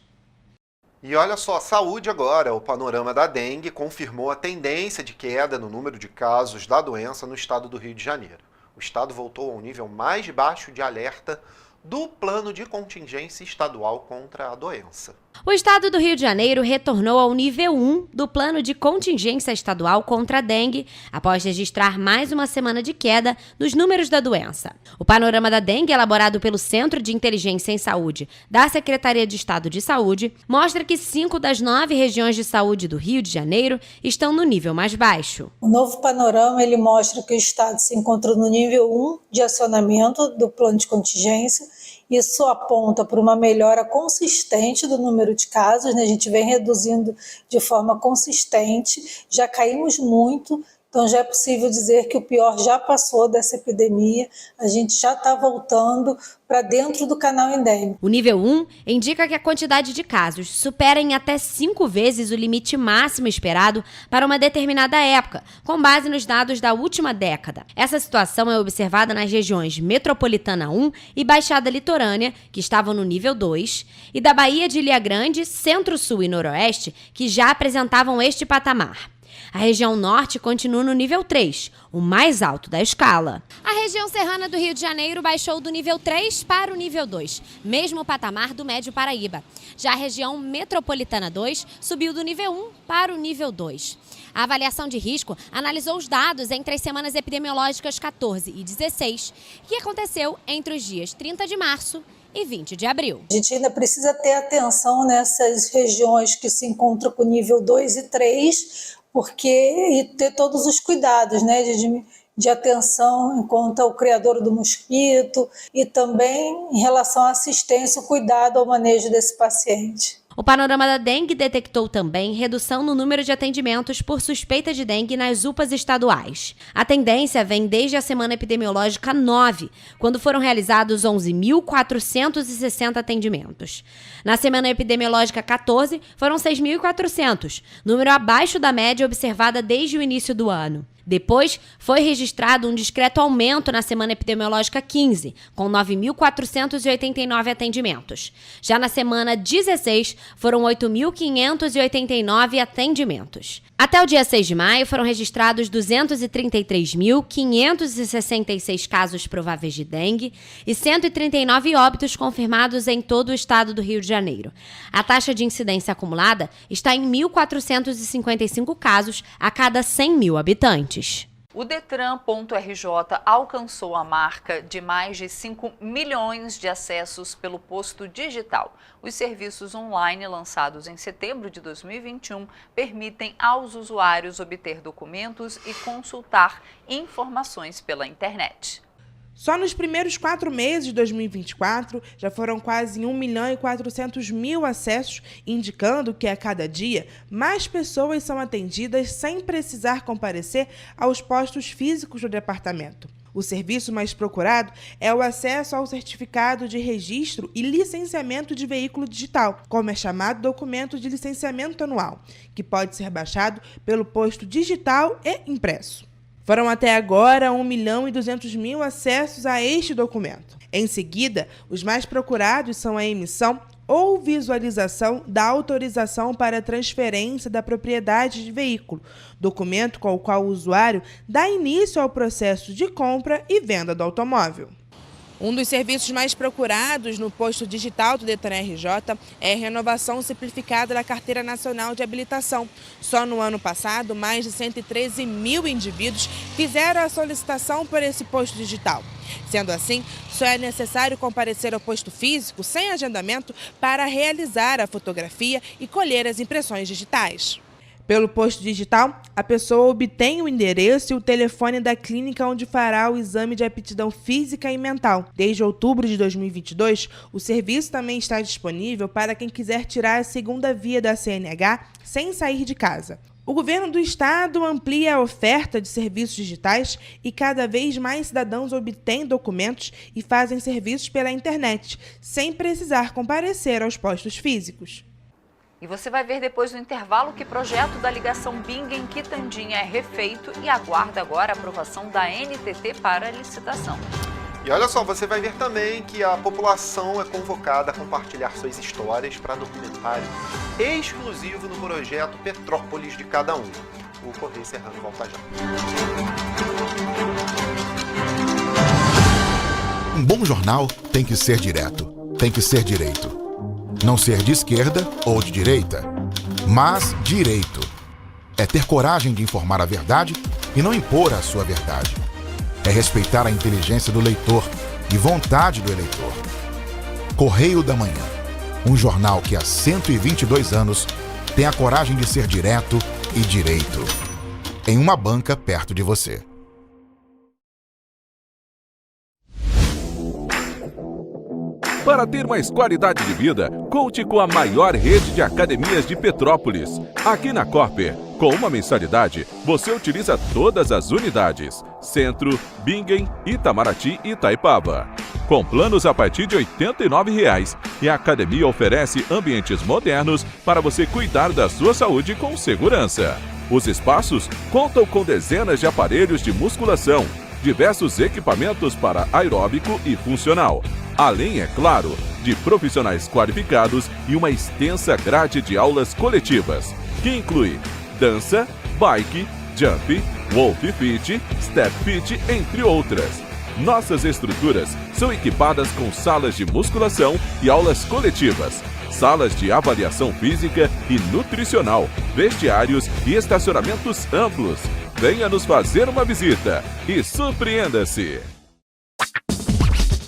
[SPEAKER 2] E olha só, saúde agora. O panorama da dengue confirmou a tendência de queda no número de casos da doença no estado do Rio de Janeiro. O estado voltou ao nível mais baixo de alerta do plano de contingência estadual contra a doença.
[SPEAKER 12] O estado do Rio de Janeiro retornou ao nível 1 do plano de contingência estadual contra a dengue, após registrar mais uma semana de queda nos números da doença. O panorama da dengue, elaborado pelo Centro de Inteligência em Saúde da Secretaria de Estado de Saúde, mostra que 5 das 9 regiões de saúde do Rio de Janeiro estão no nível mais baixo.
[SPEAKER 11] O novo panorama ele mostra que o estado se encontra no nível 1 de acionamento do plano de contingência. Isso aponta para uma melhora consistente do número de casos, né? A gente vem reduzindo de forma consistente, já caímos muito, então já é possível dizer que o pior já passou dessa epidemia, a gente já está voltando para dentro do canal endêmico.
[SPEAKER 12] O nível 1 indica que a quantidade de casos supera em até 5 vezes o limite máximo esperado para uma determinada época, com base nos dados da última década. Essa situação é observada nas regiões Metropolitana 1 e Baixada Litorânea, que estavam no nível 2, e da Baía de Ilha Grande, Centro-Sul e Noroeste, que já apresentavam este patamar. A região norte continua no nível 3, o mais alto da escala. A região serrana do Rio de Janeiro baixou do nível 3 para o nível 2, mesmo patamar do Médio Paraíba. Já a região metropolitana 2 subiu do nível 1 para o nível 2. A avaliação de risco analisou os dados entre as semanas epidemiológicas 14 e 16, que aconteceu entre os dias 30 de março e 20 de abril.
[SPEAKER 11] A gente ainda precisa ter atenção nessas regiões que se encontram com nível 2 e 3, e ter todos os cuidados, né, de atenção enquanto ao criador do mosquito e também em relação à assistência, o cuidado ao manejo desse paciente.
[SPEAKER 12] O panorama da dengue detectou também redução no número de atendimentos por suspeita de dengue nas UPAs estaduais. A tendência vem desde a semana epidemiológica 9, quando foram realizados 11.460 atendimentos. Na semana epidemiológica 14, foram 6.400, número abaixo da média observada desde o início do ano. Depois, foi registrado um discreto aumento na semana epidemiológica 15, com 9.489 atendimentos. Já na semana 16, foram 8.589 atendimentos. Até o dia 6 de maio, foram registrados 233.566 casos prováveis de dengue e 139 óbitos confirmados em todo o estado do Rio de Janeiro. A taxa de incidência acumulada está em 1.455 casos a cada 100 mil habitantes.
[SPEAKER 3] O Detran.RJ alcançou a marca de mais de 5 milhões de acessos pelo posto digital. Os serviços online lançados em setembro de 2021 permitem aos usuários obter documentos e consultar informações pela internet.
[SPEAKER 8] Só nos primeiros 4 meses de 2024, já foram quase 1.400.000 acessos, indicando que a cada dia mais pessoas são atendidas sem precisar comparecer aos postos físicos do departamento. O serviço mais procurado é o acesso ao certificado de registro e licenciamento de veículo digital, como é chamado documento de licenciamento anual, que pode ser baixado pelo posto digital e impresso. Foram até agora 1.200.000 acessos a este documento. Em seguida, os mais procurados são a emissão ou visualização da autorização para transferência da propriedade de veículo, documento com o qual o usuário dá início ao processo de compra e venda do automóvel. Um dos serviços mais procurados no posto digital do Detran.RJ é a renovação simplificada da Carteira Nacional de Habilitação. Só no ano passado, mais de 113 mil indivíduos fizeram a solicitação por esse posto digital. Sendo assim, só é necessário comparecer ao posto físico sem agendamento para realizar a fotografia e colher as impressões digitais. Pelo posto digital, a pessoa obtém o endereço e o telefone da clínica onde fará o exame de aptidão física e mental. Desde outubro de 2022, o serviço também está disponível para quem quiser tirar a segunda via da CNH sem sair de casa. O governo do estado amplia a oferta de serviços digitais e cada vez mais cidadãos obtêm documentos e fazem serviços pela internet, sem precisar comparecer aos postos físicos.
[SPEAKER 3] E você vai ver depois do intervalo que o projeto da ligação Bingen-Quitandinha é refeito e aguarda agora a aprovação da NTT para licitação.
[SPEAKER 2] E olha só, você vai ver também que a população é convocada a compartilhar suas histórias para documentário exclusivo no projeto Petrópolis de Cada Um. O Correio Serrano volta já.
[SPEAKER 1] Um bom jornal tem que ser direto, tem que ser direito. Não ser de esquerda ou de direita, mas direito. É ter coragem de informar a verdade e não impor a sua verdade. É respeitar a inteligência do leitor e vontade do eleitor. Correio da Manhã, um jornal que há 122 anos tem a coragem de ser direto e direito. Em uma banca perto de você.
[SPEAKER 5] Para ter mais qualidade de vida, conte com a maior rede de academias de Petrópolis. Aqui na Corper, com uma mensalidade, você utiliza todas as unidades: Centro, Bingen, Itamaraty e Itaipava. Com planos a partir de R$ 89,00, e a academia oferece ambientes modernos para você cuidar da sua saúde com segurança. Os espaços contam com dezenas de aparelhos de musculação, diversos equipamentos para aeróbico e funcional. Além, é claro, de profissionais qualificados e uma extensa grade de aulas coletivas, que inclui dança, bike, jump, wolf fit, step fit, entre outras. Nossas estruturas são equipadas com salas de musculação e aulas coletivas, salas de avaliação física e nutricional, vestiários e estacionamentos amplos. Venha nos fazer uma visita e surpreenda-se!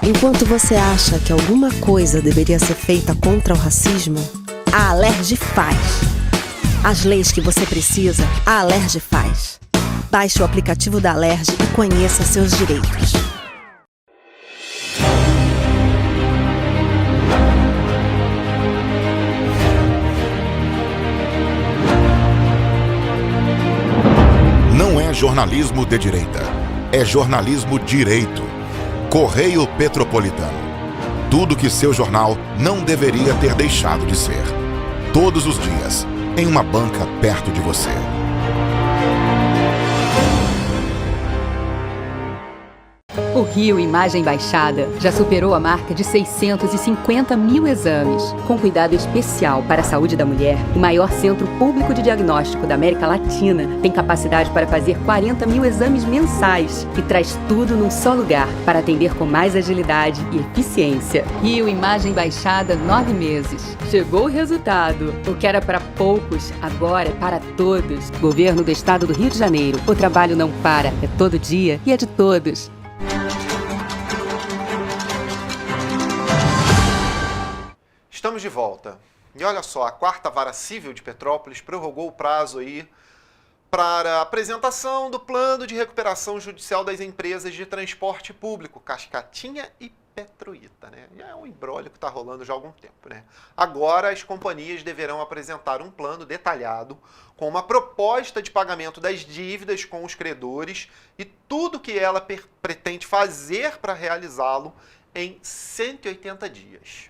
[SPEAKER 4] Enquanto você acha que alguma coisa deveria ser feita contra o racismo, a Alerj faz. As leis que você precisa, a Alerj faz. Baixe o aplicativo da Alerj e conheça seus direitos.
[SPEAKER 1] jornalismo de direita. É jornalismo direito. Correio Petropolitano. Tudo que seu jornal não deveria ter deixado de ser. Todos os dias, em uma banca perto de você.
[SPEAKER 13] O Rio Imagem Baixada já superou a marca de 650 mil exames. Com cuidado especial para a saúde da mulher, o maior centro público de diagnóstico da América Latina tem capacidade para fazer 40 mil exames mensais e traz tudo num só lugar para atender com mais agilidade e eficiência. Rio Imagem Baixada, 9 meses. Chegou o resultado. O que era para poucos, agora é para todos. Governo do Estado do Rio de Janeiro. O trabalho não para, é todo dia e é de todos.
[SPEAKER 2] Estamos de volta. E olha só, a 4ª Vara Civil de Petrópolis prorrogou o prazo aí para a apresentação do plano de recuperação judicial das empresas de transporte público, Cascatinha e Petroíta, né? É um imbróglio que está rolando já há algum tempo, né? Agora as companhias deverão apresentar um plano detalhado com uma proposta de pagamento das dívidas com os credores e tudo que ela pretende fazer para realizá-lo em 180 dias.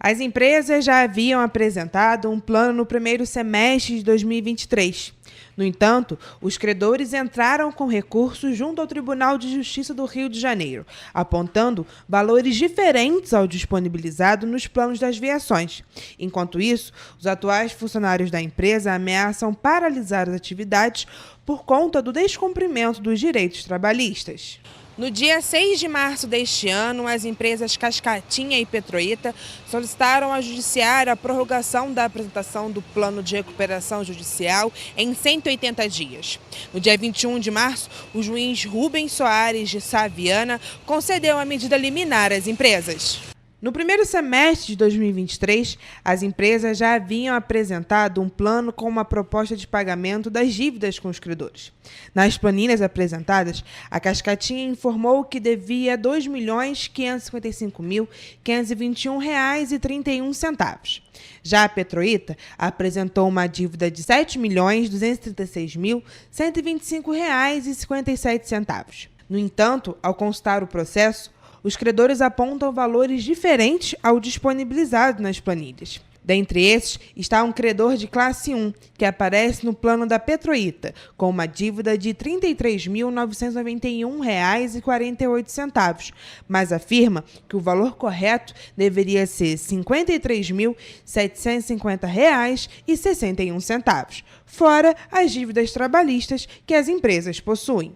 [SPEAKER 8] As empresas já haviam apresentado um plano no primeiro semestre de 2023. No entanto, os credores entraram com recursos junto ao Tribunal de Justiça do Rio de Janeiro, apontando valores diferentes ao disponibilizado nos planos das viações. Enquanto isso, os atuais funcionários da empresa ameaçam paralisar as atividades por conta do descumprimento dos direitos trabalhistas. No dia 6 de março deste ano, as empresas Cascatinha e Petroíta solicitaram à Judiciária a prorrogação da apresentação do plano de recuperação judicial em 180 dias. No dia 21 de março, o juiz Rubens Soares de Saviana concedeu a medida liminar às empresas. No primeiro semestre de 2023, as empresas já haviam apresentado um plano com uma proposta de pagamento das dívidas com os credores. Nas planilhas apresentadas, a Cascatinha informou que devia R$ 2.555.521,31. Já a Petroíta apresentou uma dívida de R$ 7.236.125,57. No entanto, ao consultar o processo, os credores apontam valores diferentes ao disponibilizado nas planilhas. Dentre esses está um credor de classe 1, que aparece no plano da Petroíta, com uma dívida de R$ 33.991,48, mas afirma que o valor correto deveria ser R$ 53.750,61, fora as dívidas trabalhistas que as empresas possuem.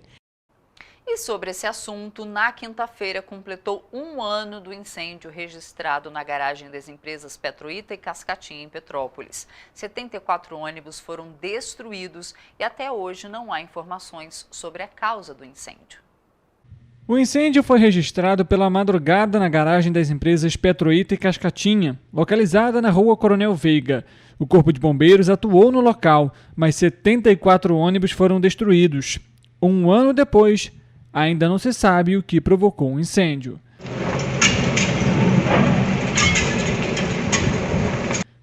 [SPEAKER 3] E sobre esse assunto, na quinta-feira completou 1 ano do incêndio registrado na garagem das empresas Petroíta e Cascatinha em Petrópolis. 74 ônibus foram destruídos e até hoje não há informações sobre a causa do incêndio.
[SPEAKER 7] O incêndio foi registrado pela madrugada na garagem das empresas Petroíta e Cascatinha, localizada na rua Coronel Veiga. O Corpo de Bombeiros atuou no local, mas 74 ônibus foram destruídos. 1 ano depois, ainda não se sabe o que provocou o incêndio.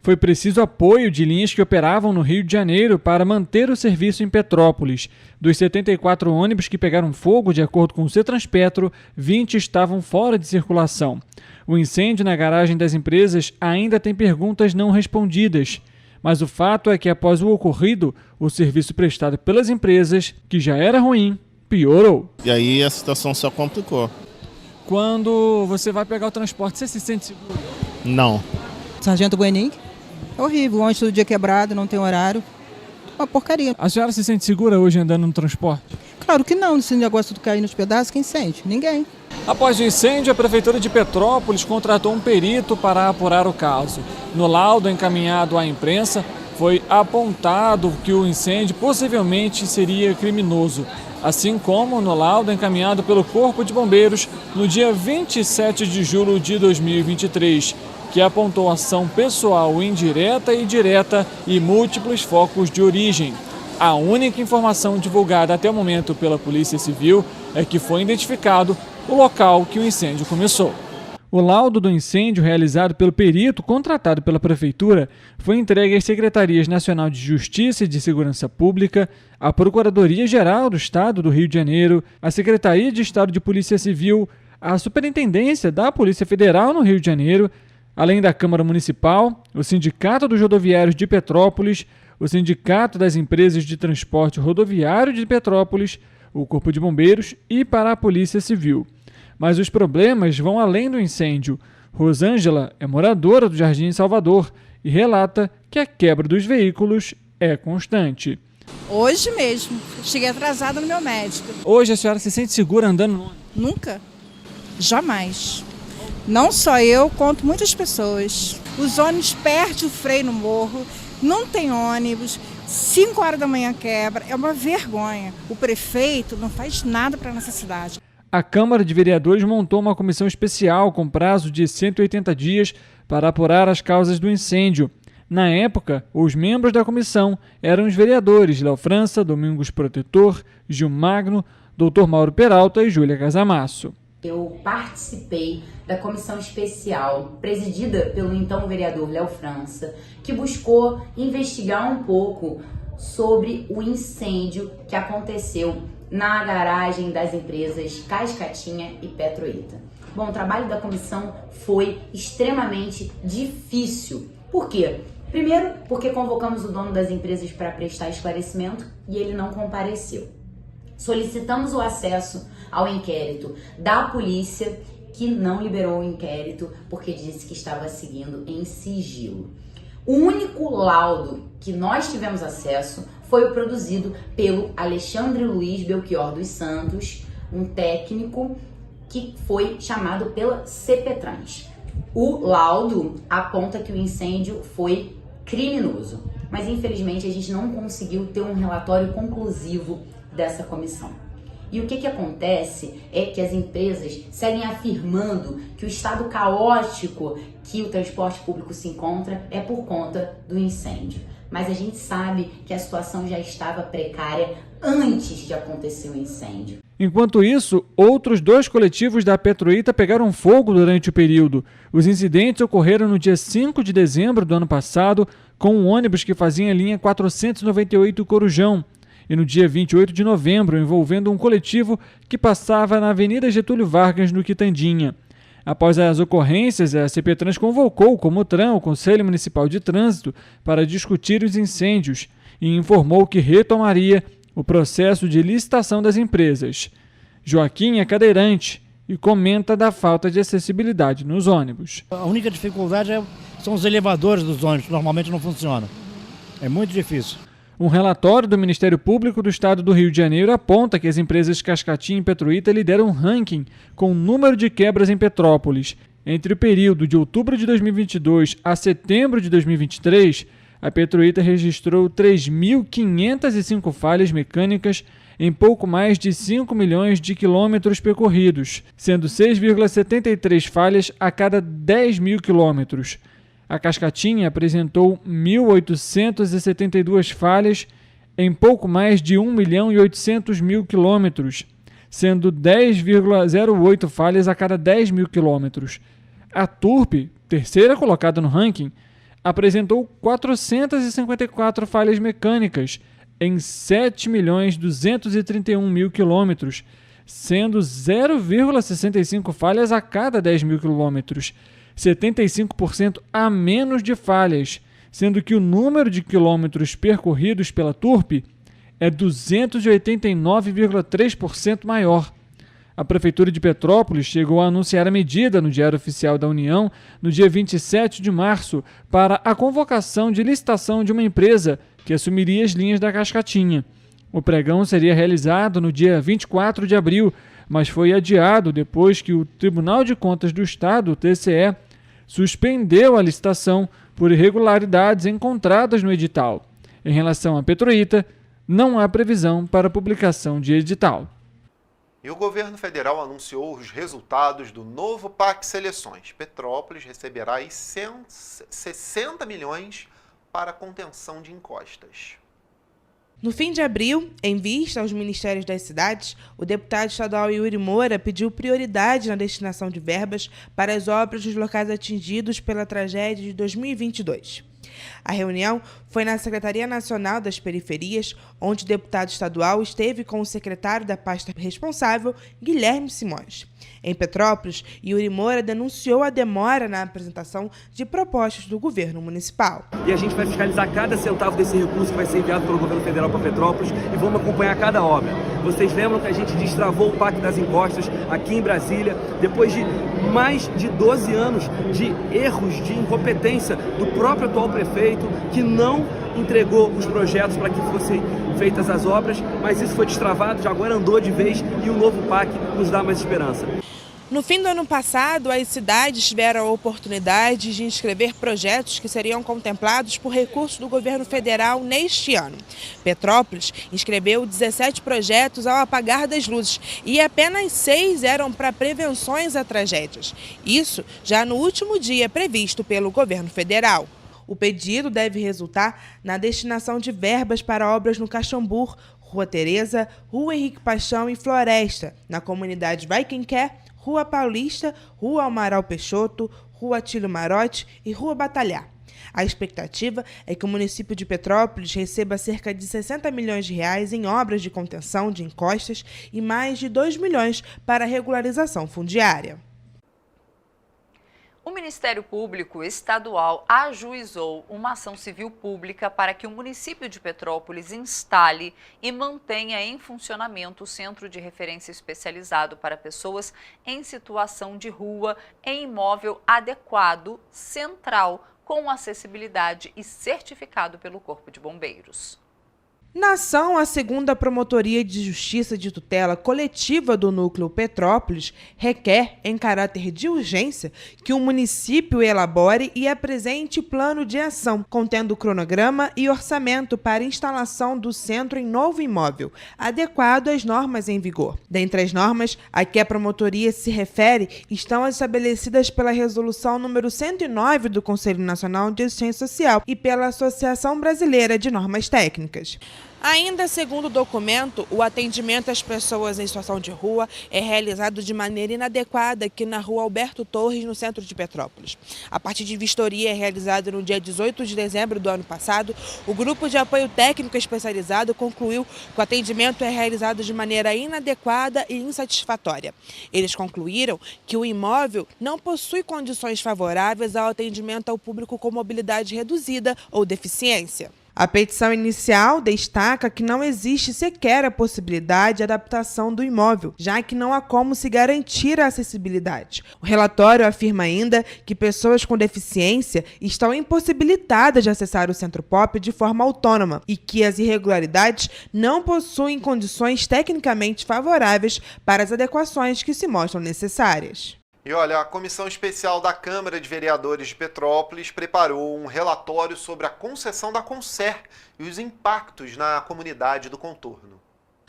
[SPEAKER 7] Foi preciso apoio de linhas que operavam no Rio de Janeiro para manter o serviço em Petrópolis. Dos 74 ônibus que pegaram fogo, de acordo com o Cetranspetro, 20 estavam fora de circulação. O incêndio na garagem das empresas ainda tem perguntas não respondidas. Mas o fato é que, após o ocorrido, o serviço prestado pelas empresas, que já era ruim, piorou.
[SPEAKER 14] E aí a situação só complicou.
[SPEAKER 7] Quando você vai pegar o transporte, você se sente seguro?
[SPEAKER 14] Não.
[SPEAKER 15] Sargento Guenin, é horrível, ônibus todo dia quebrado, não tem horário. Uma porcaria.
[SPEAKER 7] A senhora se sente segura hoje andando no transporte?
[SPEAKER 15] Claro que não, se o negócio tudo cair nos pedaços, quem sente? Ninguém.
[SPEAKER 7] Após o incêndio, a Prefeitura de Petrópolis contratou um perito para apurar o caso. No laudo encaminhado à imprensa, foi apontado que o incêndio possivelmente seria criminoso, assim como no laudo encaminhado pelo Corpo de Bombeiros no dia 27 de julho de 2023, que apontou ação pessoal indireta e direta e múltiplos focos de origem. A única informação divulgada até o momento pela Polícia Civil é que foi identificado o local que o incêndio começou. O laudo do incêndio, realizado pelo perito contratado pela Prefeitura, foi entregue às Secretarias Nacional de Justiça e de Segurança Pública, à Procuradoria-Geral do Estado do Rio de Janeiro, à Secretaria de Estado de Polícia Civil, à Superintendência da Polícia Federal no Rio de Janeiro, além da Câmara Municipal, o Sindicato dos Rodoviários de Petrópolis, o Sindicato das Empresas de Transporte Rodoviário de Petrópolis, o Corpo de Bombeiros e para a Polícia Civil. Mas os problemas vão além do incêndio. Rosângela é moradora do Jardim Salvador e relata que a quebra dos veículos é constante.
[SPEAKER 16] Hoje mesmo, cheguei atrasada no meu médico.
[SPEAKER 7] Hoje a senhora se sente segura andando no ônibus?
[SPEAKER 16] Nunca, jamais. Não só eu, quanto muitas pessoas. Os ônibus perdem o freio no morro, não tem ônibus, 5 horas da manhã quebra, é uma vergonha. O prefeito não faz nada para a nossa cidade.
[SPEAKER 7] A Câmara de Vereadores montou uma comissão especial com prazo de 180 dias para apurar as causas do incêndio. Na época, os membros da comissão eram os vereadores Léo França, Domingos Protetor, Gil Magno, Dr. Mauro Peralta e Júlia Casamasso.
[SPEAKER 17] Eu participei da comissão especial presidida pelo então vereador Léo França, que buscou investigar um pouco sobre o incêndio que aconteceu na garagem das empresas Cascatinha e Petroita. Bom, o trabalho da comissão foi extremamente difícil. Por quê? Primeiro, porque convocamos o dono das empresas para prestar esclarecimento e ele não compareceu. Solicitamos o acesso ao inquérito da polícia, que não liberou o inquérito porque disse que estava seguindo em sigilo. O único laudo que nós tivemos acesso foi o produzido pelo Alexandre Luiz Belchior dos Santos, um técnico que foi chamado pela CPTrans. O laudo aponta que o incêndio foi criminoso, mas infelizmente a gente não conseguiu ter um relatório conclusivo dessa comissão. E o que acontece é que as empresas seguem afirmando que o estado caótico que o transporte público se encontra é por conta do incêndio. Mas a gente sabe que a situação já estava precária antes de acontecer o incêndio.
[SPEAKER 7] Enquanto isso, outros 2 coletivos da Petroita pegaram fogo durante o período. Os incidentes ocorreram no dia 5 de dezembro do ano passado, com um ônibus que fazia a linha 498 Corujão, e no dia 28 de novembro, envolvendo um coletivo que passava na Avenida Getúlio Vargas, no Quitandinha. Após as ocorrências, a CPTrans convocou o Comutran, o Conselho Municipal de Trânsito, para discutir os incêndios e informou que retomaria o processo de licitação das empresas. Joaquim é cadeirante e comenta da falta de acessibilidade nos ônibus.
[SPEAKER 18] A única dificuldade são os elevadores dos ônibus, que normalmente não funcionam. É muito difícil.
[SPEAKER 7] Um relatório do Ministério Público do Estado do Rio de Janeiro aponta que as empresas Cascatinha e Petroita lideram um ranking com o número de quebras em Petrópolis. Entre o período de outubro de 2022 a setembro de 2023, a Petroita registrou 3.505 falhas mecânicas em pouco mais de 5 milhões de quilômetros percorridos, sendo 6,73 falhas a cada 10 mil quilômetros. A Cascatinha apresentou 1.872 falhas em pouco mais de 1.800.000 quilômetros, sendo 10,08 falhas a cada 10 mil quilômetros. A Turp, terceira colocada no ranking, apresentou 454 falhas mecânicas em 7.231.000 quilômetros, sendo 0,65 falhas a cada 10 mil quilômetros. 75% a menos de falhas, sendo que o número de quilômetros percorridos pela Turp é 289,3% maior. A Prefeitura de Petrópolis chegou a anunciar a medida no Diário Oficial da União no dia 27 de março para a convocação de licitação de uma empresa que assumiria as linhas da Cascatinha. O pregão seria realizado no dia 24 de abril, mas foi adiado depois que o Tribunal de Contas do Estado, o TCE, suspendeu a licitação por irregularidades encontradas no edital. Em relação à Petroita, não há previsão para publicação de edital.
[SPEAKER 2] E o governo federal anunciou os resultados do novo PAC Seleções. Petrópolis receberá aí 60 milhões para a contenção de encostas.
[SPEAKER 8] No fim de abril, em vista aos ministérios das cidades, o deputado estadual Yuri Moura pediu prioridade na destinação de verbas para as obras dos locais atingidos pela tragédia de 2022. A reunião foi na Secretaria Nacional das Periferias, onde o deputado estadual esteve com o secretário da pasta responsável, Guilherme Simões. Em Petrópolis, Yuri Moura denunciou a demora na apresentação de propostas do governo municipal.
[SPEAKER 19] E a gente vai fiscalizar cada centavo desse recurso que vai ser enviado pelo governo federal para Petrópolis e vamos acompanhar cada obra. Vocês lembram que a gente destravou o Pacto das Encostas aqui em Brasília, depois de mais de 12 anos de erros, de incompetência do próprio atual prefeito, que não entregou os projetos para que fossem feitas as obras, mas isso foi destravado, já agora andou de vez e o novo PAC nos dá mais esperança.
[SPEAKER 8] No fim do ano passado, as cidades tiveram a oportunidade de inscrever projetos que seriam contemplados por recursos do governo federal neste ano. Petrópolis inscreveu 17 projetos ao apagar das luzes e apenas 6 eram para prevenções a tragédias. Isso já no último dia previsto pelo governo federal. O pedido deve resultar na destinação de verbas para obras no Caxambu, Rua Tereza, Rua Henrique Paixão e Floresta, na comunidade Vai Quem Quer, Rua Paulista, Rua Amaral Peixoto, Rua Atílio Marotti e Rua Batalhar. A expectativa é que o município de Petrópolis receba cerca de 60 milhões de reais em obras de contenção de encostas e mais de 2 milhões para regularização fundiária.
[SPEAKER 3] O Ministério Público Estadual ajuizou uma ação civil pública para que o município de Petrópolis instale e mantenha em funcionamento o Centro de Referência Especializado para Pessoas em Situação de Rua em imóvel adequado, central, com acessibilidade e certificado pelo Corpo de Bombeiros.
[SPEAKER 8] Na ação, a 2ª Promotoria de Justiça de Tutela Coletiva do Núcleo Petrópolis requer, em caráter de urgência, que o município elabore e apresente plano de ação, contendo cronograma e orçamento para instalação do centro em novo imóvel, adequado às normas em vigor. Dentre as normas a que a promotoria se refere estão as estabelecidas pela Resolução número 109 do Conselho Nacional de Assistência Social e pela Associação Brasileira de Normas Técnicas. Ainda segundo o documento, o atendimento às pessoas em situação de rua é realizado de maneira inadequada aqui na Rua Alberto Torres, no centro de Petrópolis. A partir de vistoria realizada no dia 18 de dezembro do ano passado, o Grupo de Apoio Técnico Especializado concluiu que o atendimento é realizado de maneira inadequada e insatisfatória. Eles concluíram que o imóvel não possui condições favoráveis ao atendimento ao público com mobilidade reduzida ou deficiência. A petição inicial destaca que não existe sequer a possibilidade de adaptação do imóvel, já que não há como se garantir a acessibilidade. O relatório afirma ainda que pessoas com deficiência estão impossibilitadas de acessar o Centro Pop de forma autônoma e que as irregularidades não possuem condições tecnicamente favoráveis para as adequações que se mostram necessárias.
[SPEAKER 2] E olha, a Comissão Especial da Câmara de Vereadores de Petrópolis preparou um relatório sobre a concessão da Concer e os impactos na comunidade do contorno.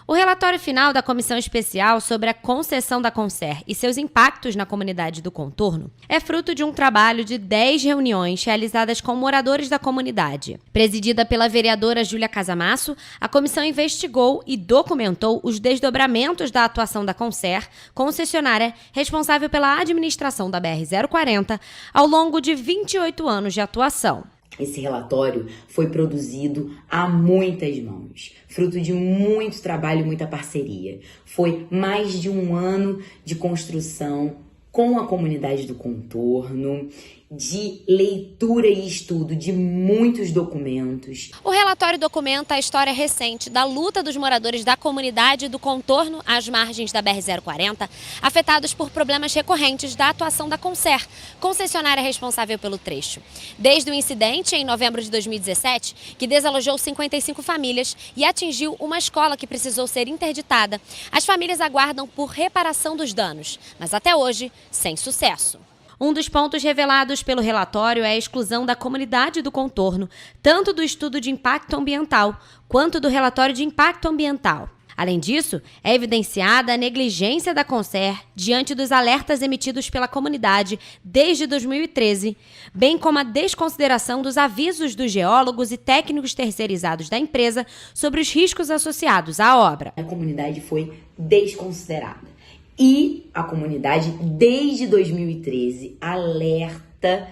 [SPEAKER 12] O relatório final da Comissão Especial sobre a concessão da Concer e seus impactos na comunidade do contorno é fruto de um trabalho de 10 reuniões realizadas com moradores da comunidade. Presidida pela vereadora Júlia Casamasso, a comissão investigou e documentou os desdobramentos da atuação da Concer, concessionária responsável pela administração da BR-040, ao longo de 28 anos de atuação.
[SPEAKER 17] Esse relatório foi produzido a muitas mãos, fruto de muito trabalho e muita parceria. Foi mais de um ano de construção com a comunidade do contorno, de leitura e estudo de muitos documentos.
[SPEAKER 12] O relatório documenta a história recente da luta dos moradores da comunidade do contorno às margens da BR-040, afetados por problemas recorrentes da atuação da Concer, concessionária responsável pelo trecho. Desde o incidente, em novembro de 2017, que desalojou 55 famílias e atingiu uma escola que precisou ser interditada, as famílias aguardam por reparação dos danos, mas até hoje, sem sucesso. Um dos pontos revelados pelo relatório é a exclusão da comunidade do contorno, tanto do estudo de impacto ambiental quanto do relatório de impacto ambiental. Além disso, é evidenciada a negligência da Concer diante dos alertas emitidos pela comunidade desde 2013, bem como a desconsideração dos avisos dos geólogos e técnicos terceirizados da empresa sobre os riscos associados à obra.
[SPEAKER 17] A comunidade foi desconsiderada e a comunidade, desde 2013, alerta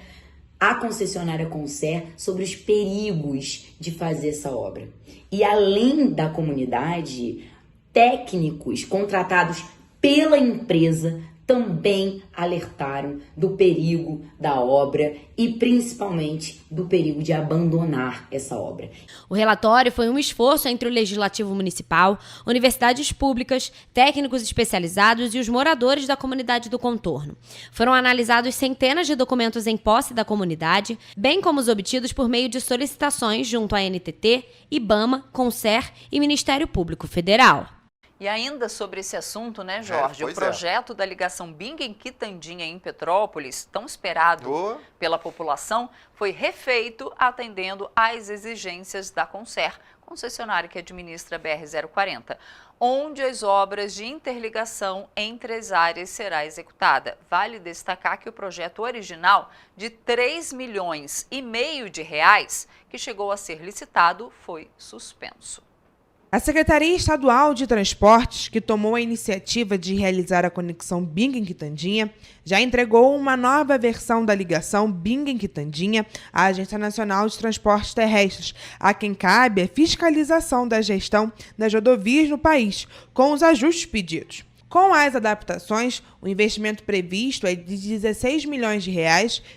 [SPEAKER 17] a concessionária Concer sobre os perigos de fazer essa obra. E além da comunidade, técnicos contratados pela empresa também alertaram do perigo da obra e principalmente do perigo de abandonar essa obra.
[SPEAKER 12] O relatório foi um esforço entre o Legislativo Municipal, universidades públicas, técnicos especializados e os moradores da comunidade do contorno. Foram analisados centenas de documentos em posse da comunidade, bem como os obtidos por meio de solicitações junto à NTT, IBAMA, Concer e Ministério Público Federal.
[SPEAKER 3] E ainda sobre esse assunto, né, Jorge? O projeto da ligação Bingen-Quitandinha em Petrópolis, tão esperado pela população, foi refeito atendendo às exigências da Concer, concessionária que administra a BR-040, onde as obras de interligação entre as áreas será executada. Vale destacar que o projeto original de R$3,5 milhões que chegou a ser licitado foi suspenso.
[SPEAKER 8] A Secretaria Estadual de Transportes, que tomou a iniciativa de realizar a conexão Bingen-Quitandinha, já entregou uma nova versão da ligação Bingen-Quitandinha à Agência Nacional de Transportes Terrestres, a quem cabe a fiscalização da gestão das rodovias no país, com os ajustes pedidos. Com as adaptações, o investimento previsto é de R$16 milhões,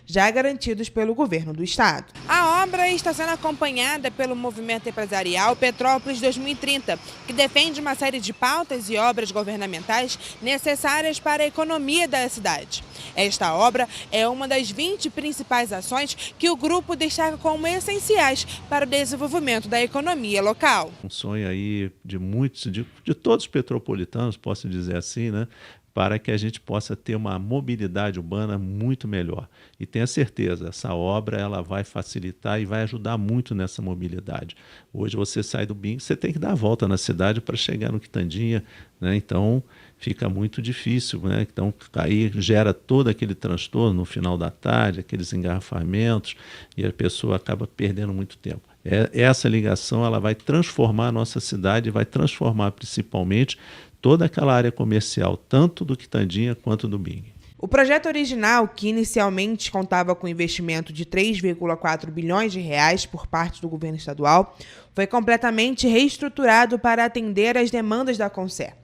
[SPEAKER 8] já garantidos pelo governo do estado. A obra está sendo acompanhada pelo movimento empresarial Petrópolis 2030, que defende uma série de pautas e obras governamentais necessárias para a economia da cidade. Esta obra é uma das 20 principais ações que o grupo destaca como essenciais para o desenvolvimento da economia local.
[SPEAKER 10] Um sonho aí de muitos, de todos os petropolitanos, posso dizer assim, né? Para que a gente possa ter uma mobilidade urbana muito melhor. E tenha certeza, essa obra ela vai facilitar e vai ajudar muito nessa mobilidade. Hoje você sai do Bingen, você tem que dar a volta na cidade para chegar no Quitandinha, né? Então fica muito difícil, né? Então aí gera todo aquele transtorno no final da tarde, aqueles engarrafamentos, e a pessoa acaba perdendo muito tempo. Essa ligação ela vai transformar a nossa cidade, vai transformar principalmente toda aquela área comercial, tanto do Quitandinha quanto do Bingen.
[SPEAKER 8] O projeto original, que inicialmente contava com investimento de R$3,4 bilhões por parte do governo estadual, foi completamente reestruturado para atender às demandas da Concer.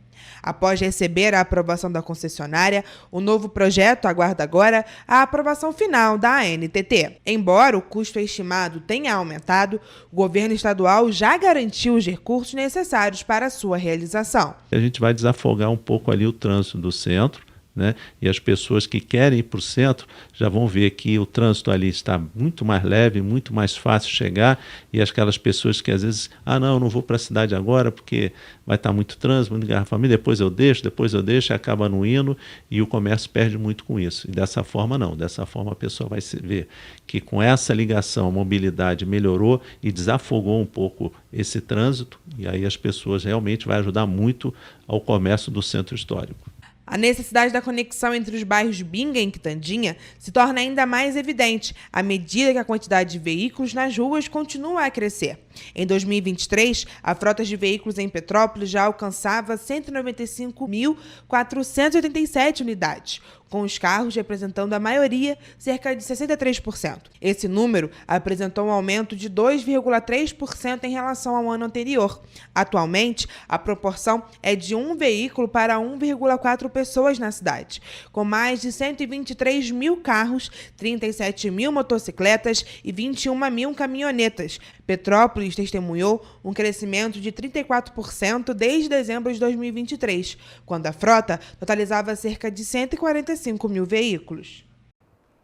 [SPEAKER 8] Após receber a aprovação da concessionária, o novo projeto aguarda agora a aprovação final da ANTT. Embora o custo estimado tenha aumentado, o governo estadual já garantiu os recursos necessários para a sua realização.
[SPEAKER 10] A gente vai desafogar um pouco ali o trânsito do centro, né? E as pessoas que querem ir para o centro já vão ver que o trânsito ali está muito mais leve, muito mais fácil chegar, e aquelas pessoas que às vezes, não vou para a cidade agora porque vai estar muito trânsito, muito engarrafamento, depois eu deixo, e acaba não indo, e o comércio perde muito com isso. E dessa forma não, dessa forma a pessoa vai ver que com essa ligação a mobilidade melhorou e desafogou um pouco esse trânsito, e aí as pessoas realmente vai ajudar muito ao comércio do centro histórico.
[SPEAKER 8] A necessidade da conexão entre os bairros Bingen e Quitandinha se torna ainda mais evidente à medida que a quantidade de veículos nas ruas continua a crescer. Em 2023, a frota de veículos em Petrópolis já alcançava 195.487 unidades, com os carros representando a maioria, cerca de 63%. Esse número apresentou um aumento de 2,3% em relação ao ano anterior. Atualmente, a proporção é de um veículo para 1,4 pessoas na cidade, com mais de 123 mil carros, 37 mil motocicletas e 21 mil caminhonetas. Petrópolis testemunhou um crescimento de 34% desde dezembro de 2023, quando a frota totalizava cerca de 145 mil veículos.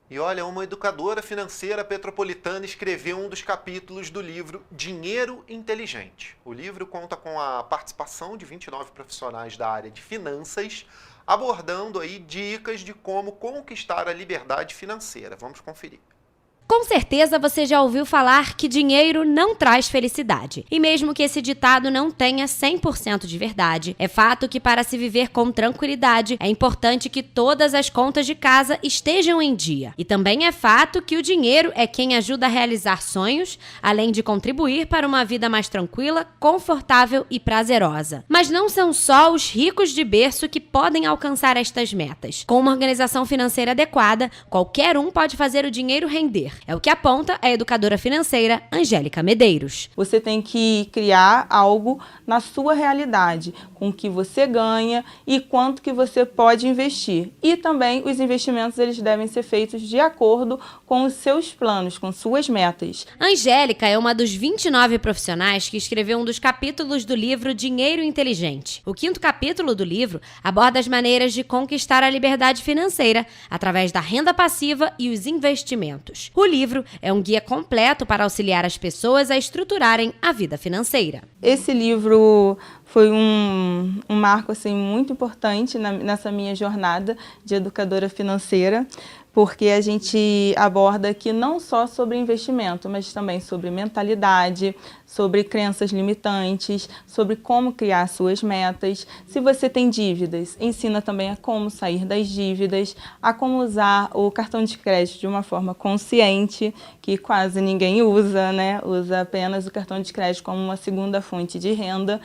[SPEAKER 2] E olha, uma educadora financeira petropolitana escreveu um dos capítulos do livro Dinheiro Inteligente. O livro conta com a participação de 29 profissionais da área de finanças, abordando aí dicas de como conquistar a liberdade financeira. Vamos conferir.
[SPEAKER 12] Com certeza você já ouviu falar que dinheiro não traz felicidade. E mesmo que esse ditado não tenha 100% de verdade, é fato que para se viver com tranquilidade é importante que todas as contas de casa estejam em dia. E também é fato que o dinheiro é quem ajuda a realizar sonhos, além de contribuir para uma vida mais tranquila, confortável e prazerosa. Mas não são só os ricos de berço que podem alcançar estas metas. Com uma organização financeira adequada, qualquer um pode fazer o dinheiro render. É o que aponta a educadora financeira Angélica Medeiros.
[SPEAKER 20] Você tem que criar algo na sua realidade, com o que você ganha e quanto que você pode investir. E também os investimentos eles devem ser feitos de acordo com os seus planos, com suas metas.
[SPEAKER 12] Angélica é uma dos 29 profissionais que escreveu um dos capítulos do livro Dinheiro Inteligente. O 5º capítulo do livro aborda as maneiras de conquistar a liberdade financeira através da renda passiva e os investimentos. O livro é um guia completo para auxiliar as pessoas a estruturarem a vida financeira.
[SPEAKER 20] Esse livro foi um marco assim, muito importante nessa minha jornada de educadora financeira, porque a gente aborda aqui não só sobre investimento, mas também sobre mentalidade, sobre crenças limitantes, sobre como criar suas metas. Se você tem dívidas, ensina também a como sair das dívidas, a como usar o cartão de crédito de uma forma consciente, que quase ninguém usa, né? Usa apenas o cartão de crédito como uma segunda fonte de renda,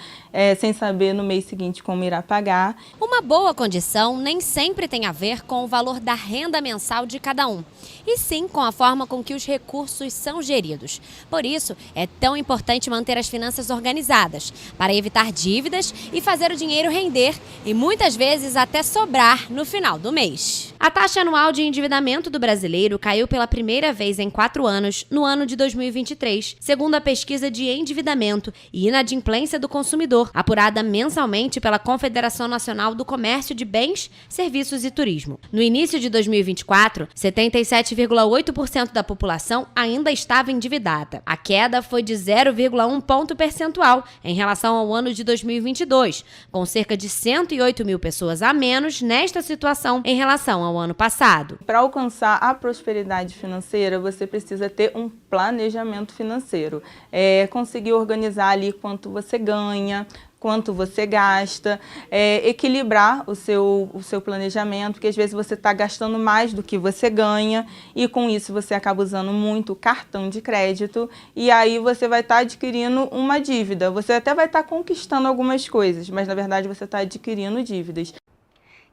[SPEAKER 20] sem saber no mês seguinte como irá pagar.
[SPEAKER 12] Uma boa condição nem sempre tem a ver com o valor da renda mensal de cada um, e sim com a forma com que os recursos são geridos. Por isso, é tão importante manter as finanças organizadas, para evitar dívidas e fazer o dinheiro render, e muitas vezes até sobrar no final do mês. A taxa anual de endividamento do brasileiro caiu pela primeira vez em 4 anos no ano de 2023, segundo a pesquisa de endividamento e inadimplência do consumidor, apurada mensalmente pela Confederação Nacional do Comércio de Bens, Serviços e Turismo. No início de 2024, 77,8% da população ainda estava endividada. A queda foi de 0,1 ponto percentual em relação ao ano de 2022, com cerca de 108 mil pessoas a menos nesta situação em relação ao ano passado.
[SPEAKER 20] Para alcançar a prosperidade financeira, você precisa ter um planejamento financeiro. Conseguir organizar ali quanto você ganha, quanto você gasta, equilibrar o seu planejamento, porque às vezes você está gastando mais do que você ganha e com isso você acaba usando muito cartão de crédito e aí você vai estar adquirindo uma dívida. Você até vai estar conquistando algumas coisas, mas na verdade você está adquirindo dívidas.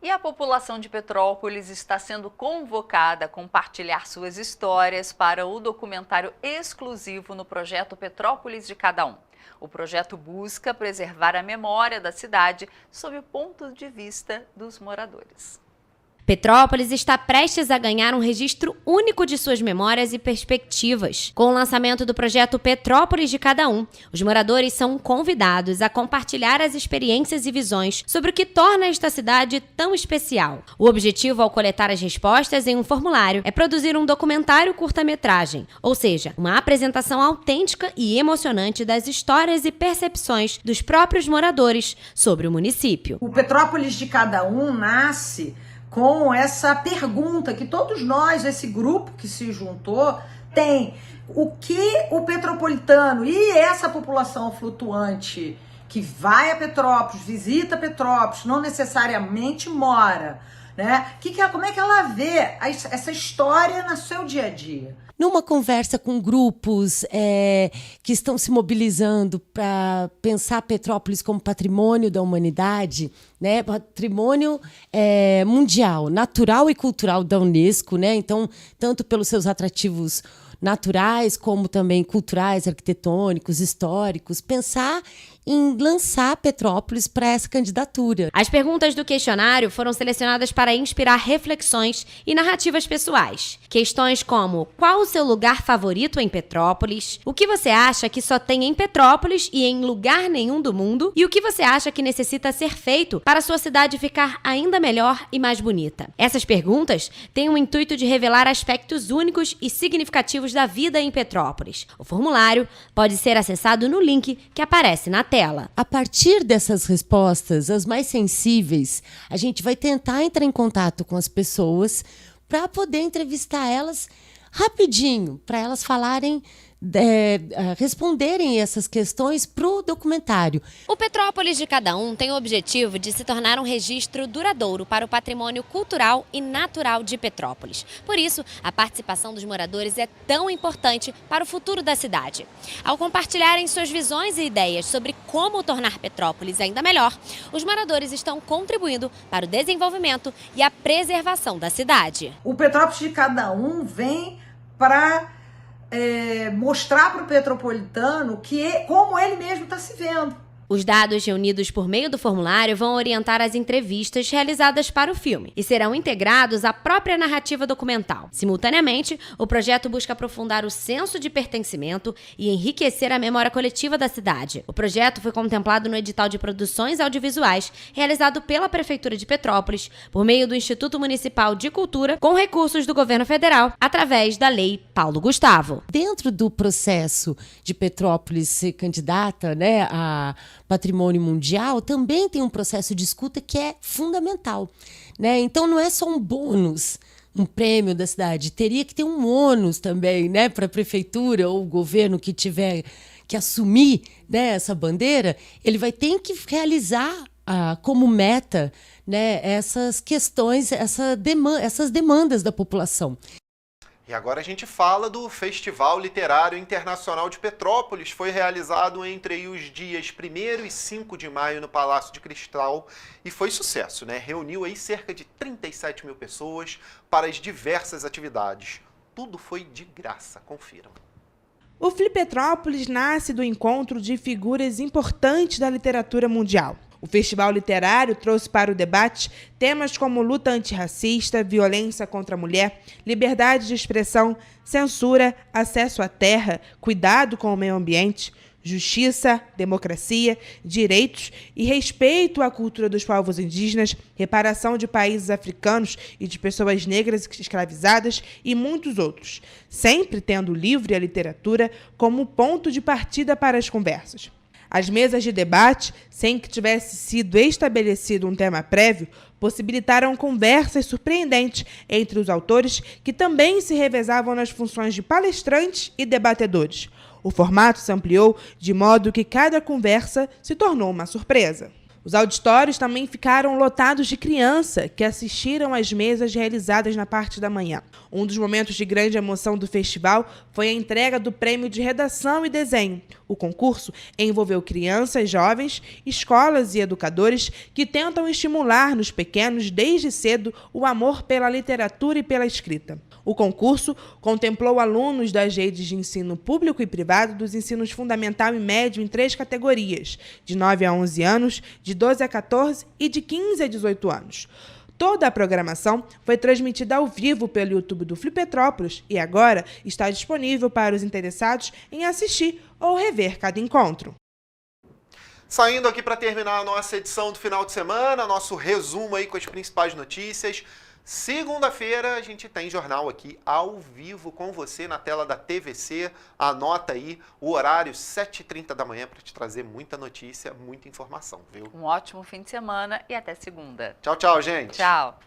[SPEAKER 3] E a população de Petrópolis está sendo convocada a compartilhar suas histórias para o documentário exclusivo no projeto Petrópolis de Cada Um. O projeto busca preservar a memória da cidade sob o ponto de vista dos moradores.
[SPEAKER 12] Petrópolis está prestes a ganhar um registro único de suas memórias e perspectivas. Com o lançamento do projeto Petrópolis de Cada Um, os moradores são convidados a compartilhar as experiências e visões sobre o que torna esta cidade tão especial. O objetivo ao coletar as respostas em um formulário é produzir um documentário curta-metragem, ou seja, uma apresentação autêntica e emocionante das histórias e percepções dos próprios moradores sobre o município.
[SPEAKER 21] O Petrópolis de Cada Um nasce com essa pergunta que todos nós, esse grupo que se juntou, tem. O que o petropolitano e essa população flutuante que vai a Petrópolis, visita Petrópolis, não necessariamente mora, né? Como é que ela vê essa história no seu dia a dia?
[SPEAKER 22] Numa conversa com grupos que estão se mobilizando para pensar Petrópolis como patrimônio da humanidade, né? Patrimônio mundial, natural e cultural da Unesco, né? Então, tanto pelos seus atrativos naturais, como também culturais, arquitetônicos, históricos, pensar em lançar Petrópolis para essa candidatura.
[SPEAKER 12] As perguntas do questionário foram selecionadas para inspirar reflexões e narrativas pessoais. Questões como: qual o seu lugar favorito em Petrópolis? O que você acha que só tem em Petrópolis e em lugar nenhum do mundo? E o que você acha que necessita ser feito para sua cidade ficar ainda melhor e mais bonita? Essas perguntas têm o intuito de revelar aspectos únicos e significativos da vida em Petrópolis. O formulário pode ser acessado no link que aparece na tela.
[SPEAKER 22] A partir dessas respostas, as mais sensíveis, a gente vai tentar entrar em contato com as pessoas para poder entrevistar elas rapidinho, para elas falarem, responderem essas questões para o documentário.
[SPEAKER 12] O Petrópolis de Cada Um tem o objetivo de se tornar um registro duradouro para o patrimônio cultural e natural de Petrópolis. Por isso, a participação dos moradores é tão importante para o futuro da cidade. Ao compartilharem suas visões e ideias sobre como tornar Petrópolis ainda melhor, os moradores estão contribuindo para o desenvolvimento e a preservação da cidade.
[SPEAKER 21] O Petrópolis de Cada Um vem para mostrar para o petropolitano como ele mesmo está se vendo.
[SPEAKER 12] Os dados reunidos por meio do formulário vão orientar as entrevistas realizadas para o filme e serão integrados à própria narrativa documental. Simultaneamente, o projeto busca aprofundar o senso de pertencimento e enriquecer a memória coletiva da cidade. O projeto foi contemplado no edital de produções audiovisuais realizado pela Prefeitura de Petrópolis por meio do Instituto Municipal de Cultura com recursos do governo federal através da Lei Paulo Gustavo.
[SPEAKER 22] Dentro do processo de Petrópolis ser candidata, a patrimônio mundial, também tem um processo de escuta que é fundamental, Então não é só um bônus, um prêmio da cidade, teria que ter um ônus também, para a prefeitura ou o governo que tiver que assumir, essa bandeira, ele vai ter que realizar como meta, essas questões, essas demandas da população.
[SPEAKER 2] E agora a gente fala do Festival Literário Internacional de Petrópolis. Foi realizado entre os dias 1º e 5 de maio no Palácio de Cristal e foi sucesso, Reuniu aí cerca de 37 mil pessoas para as diversas atividades. Tudo foi de graça, confiram.
[SPEAKER 8] O Flipetrópolis nasce do encontro de figuras importantes da literatura mundial. O festival literário trouxe para o debate temas como luta antirracista, violência contra a mulher, liberdade de expressão, censura, acesso à terra, cuidado com o meio ambiente, justiça, democracia, direitos e respeito à cultura dos povos indígenas, reparação de países africanos e de pessoas negras escravizadas e muitos outros, sempre tendo o livro e a literatura como ponto de partida para as conversas. As mesas de debate, sem que tivesse sido estabelecido um tema prévio, possibilitaram conversas surpreendentes entre os autores que também se revezavam nas funções de palestrantes e debatedores. O formato se ampliou de modo que cada conversa se tornou uma surpresa. Os auditórios também ficaram lotados de crianças que assistiram às mesas realizadas na parte da manhã. Um dos momentos de grande emoção do festival foi a entrega do prêmio de redação e desenho. O concurso envolveu crianças, jovens, escolas e educadores que tentam estimular nos pequenos desde cedo o amor pela literatura e pela escrita. O concurso contemplou alunos das redes de ensino público e privado dos ensinos fundamental e médio em 3 categorias, de 9 a 11 anos, de 12 a 14 e de 15 a 18 anos. Toda a programação foi transmitida ao vivo pelo YouTube do Flipetrópolis e agora está disponível para os interessados em assistir ou rever cada encontro.
[SPEAKER 2] Saindo aqui para terminar a nossa edição do final de semana, nosso resumo aí com as principais notícias. Segunda-feira a gente tem jornal aqui ao vivo com você na tela da TVC. Anota aí o horário 7h30 da manhã para te trazer muita notícia, muita informação, viu?
[SPEAKER 3] Um ótimo fim de semana e até segunda.
[SPEAKER 2] Tchau, tchau, gente.
[SPEAKER 3] Tchau.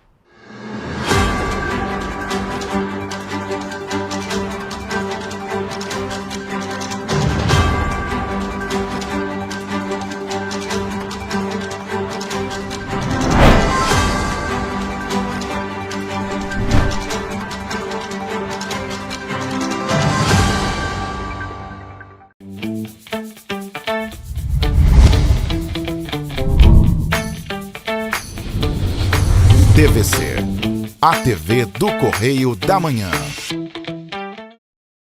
[SPEAKER 1] TVC, a TV do Correio da Manhã.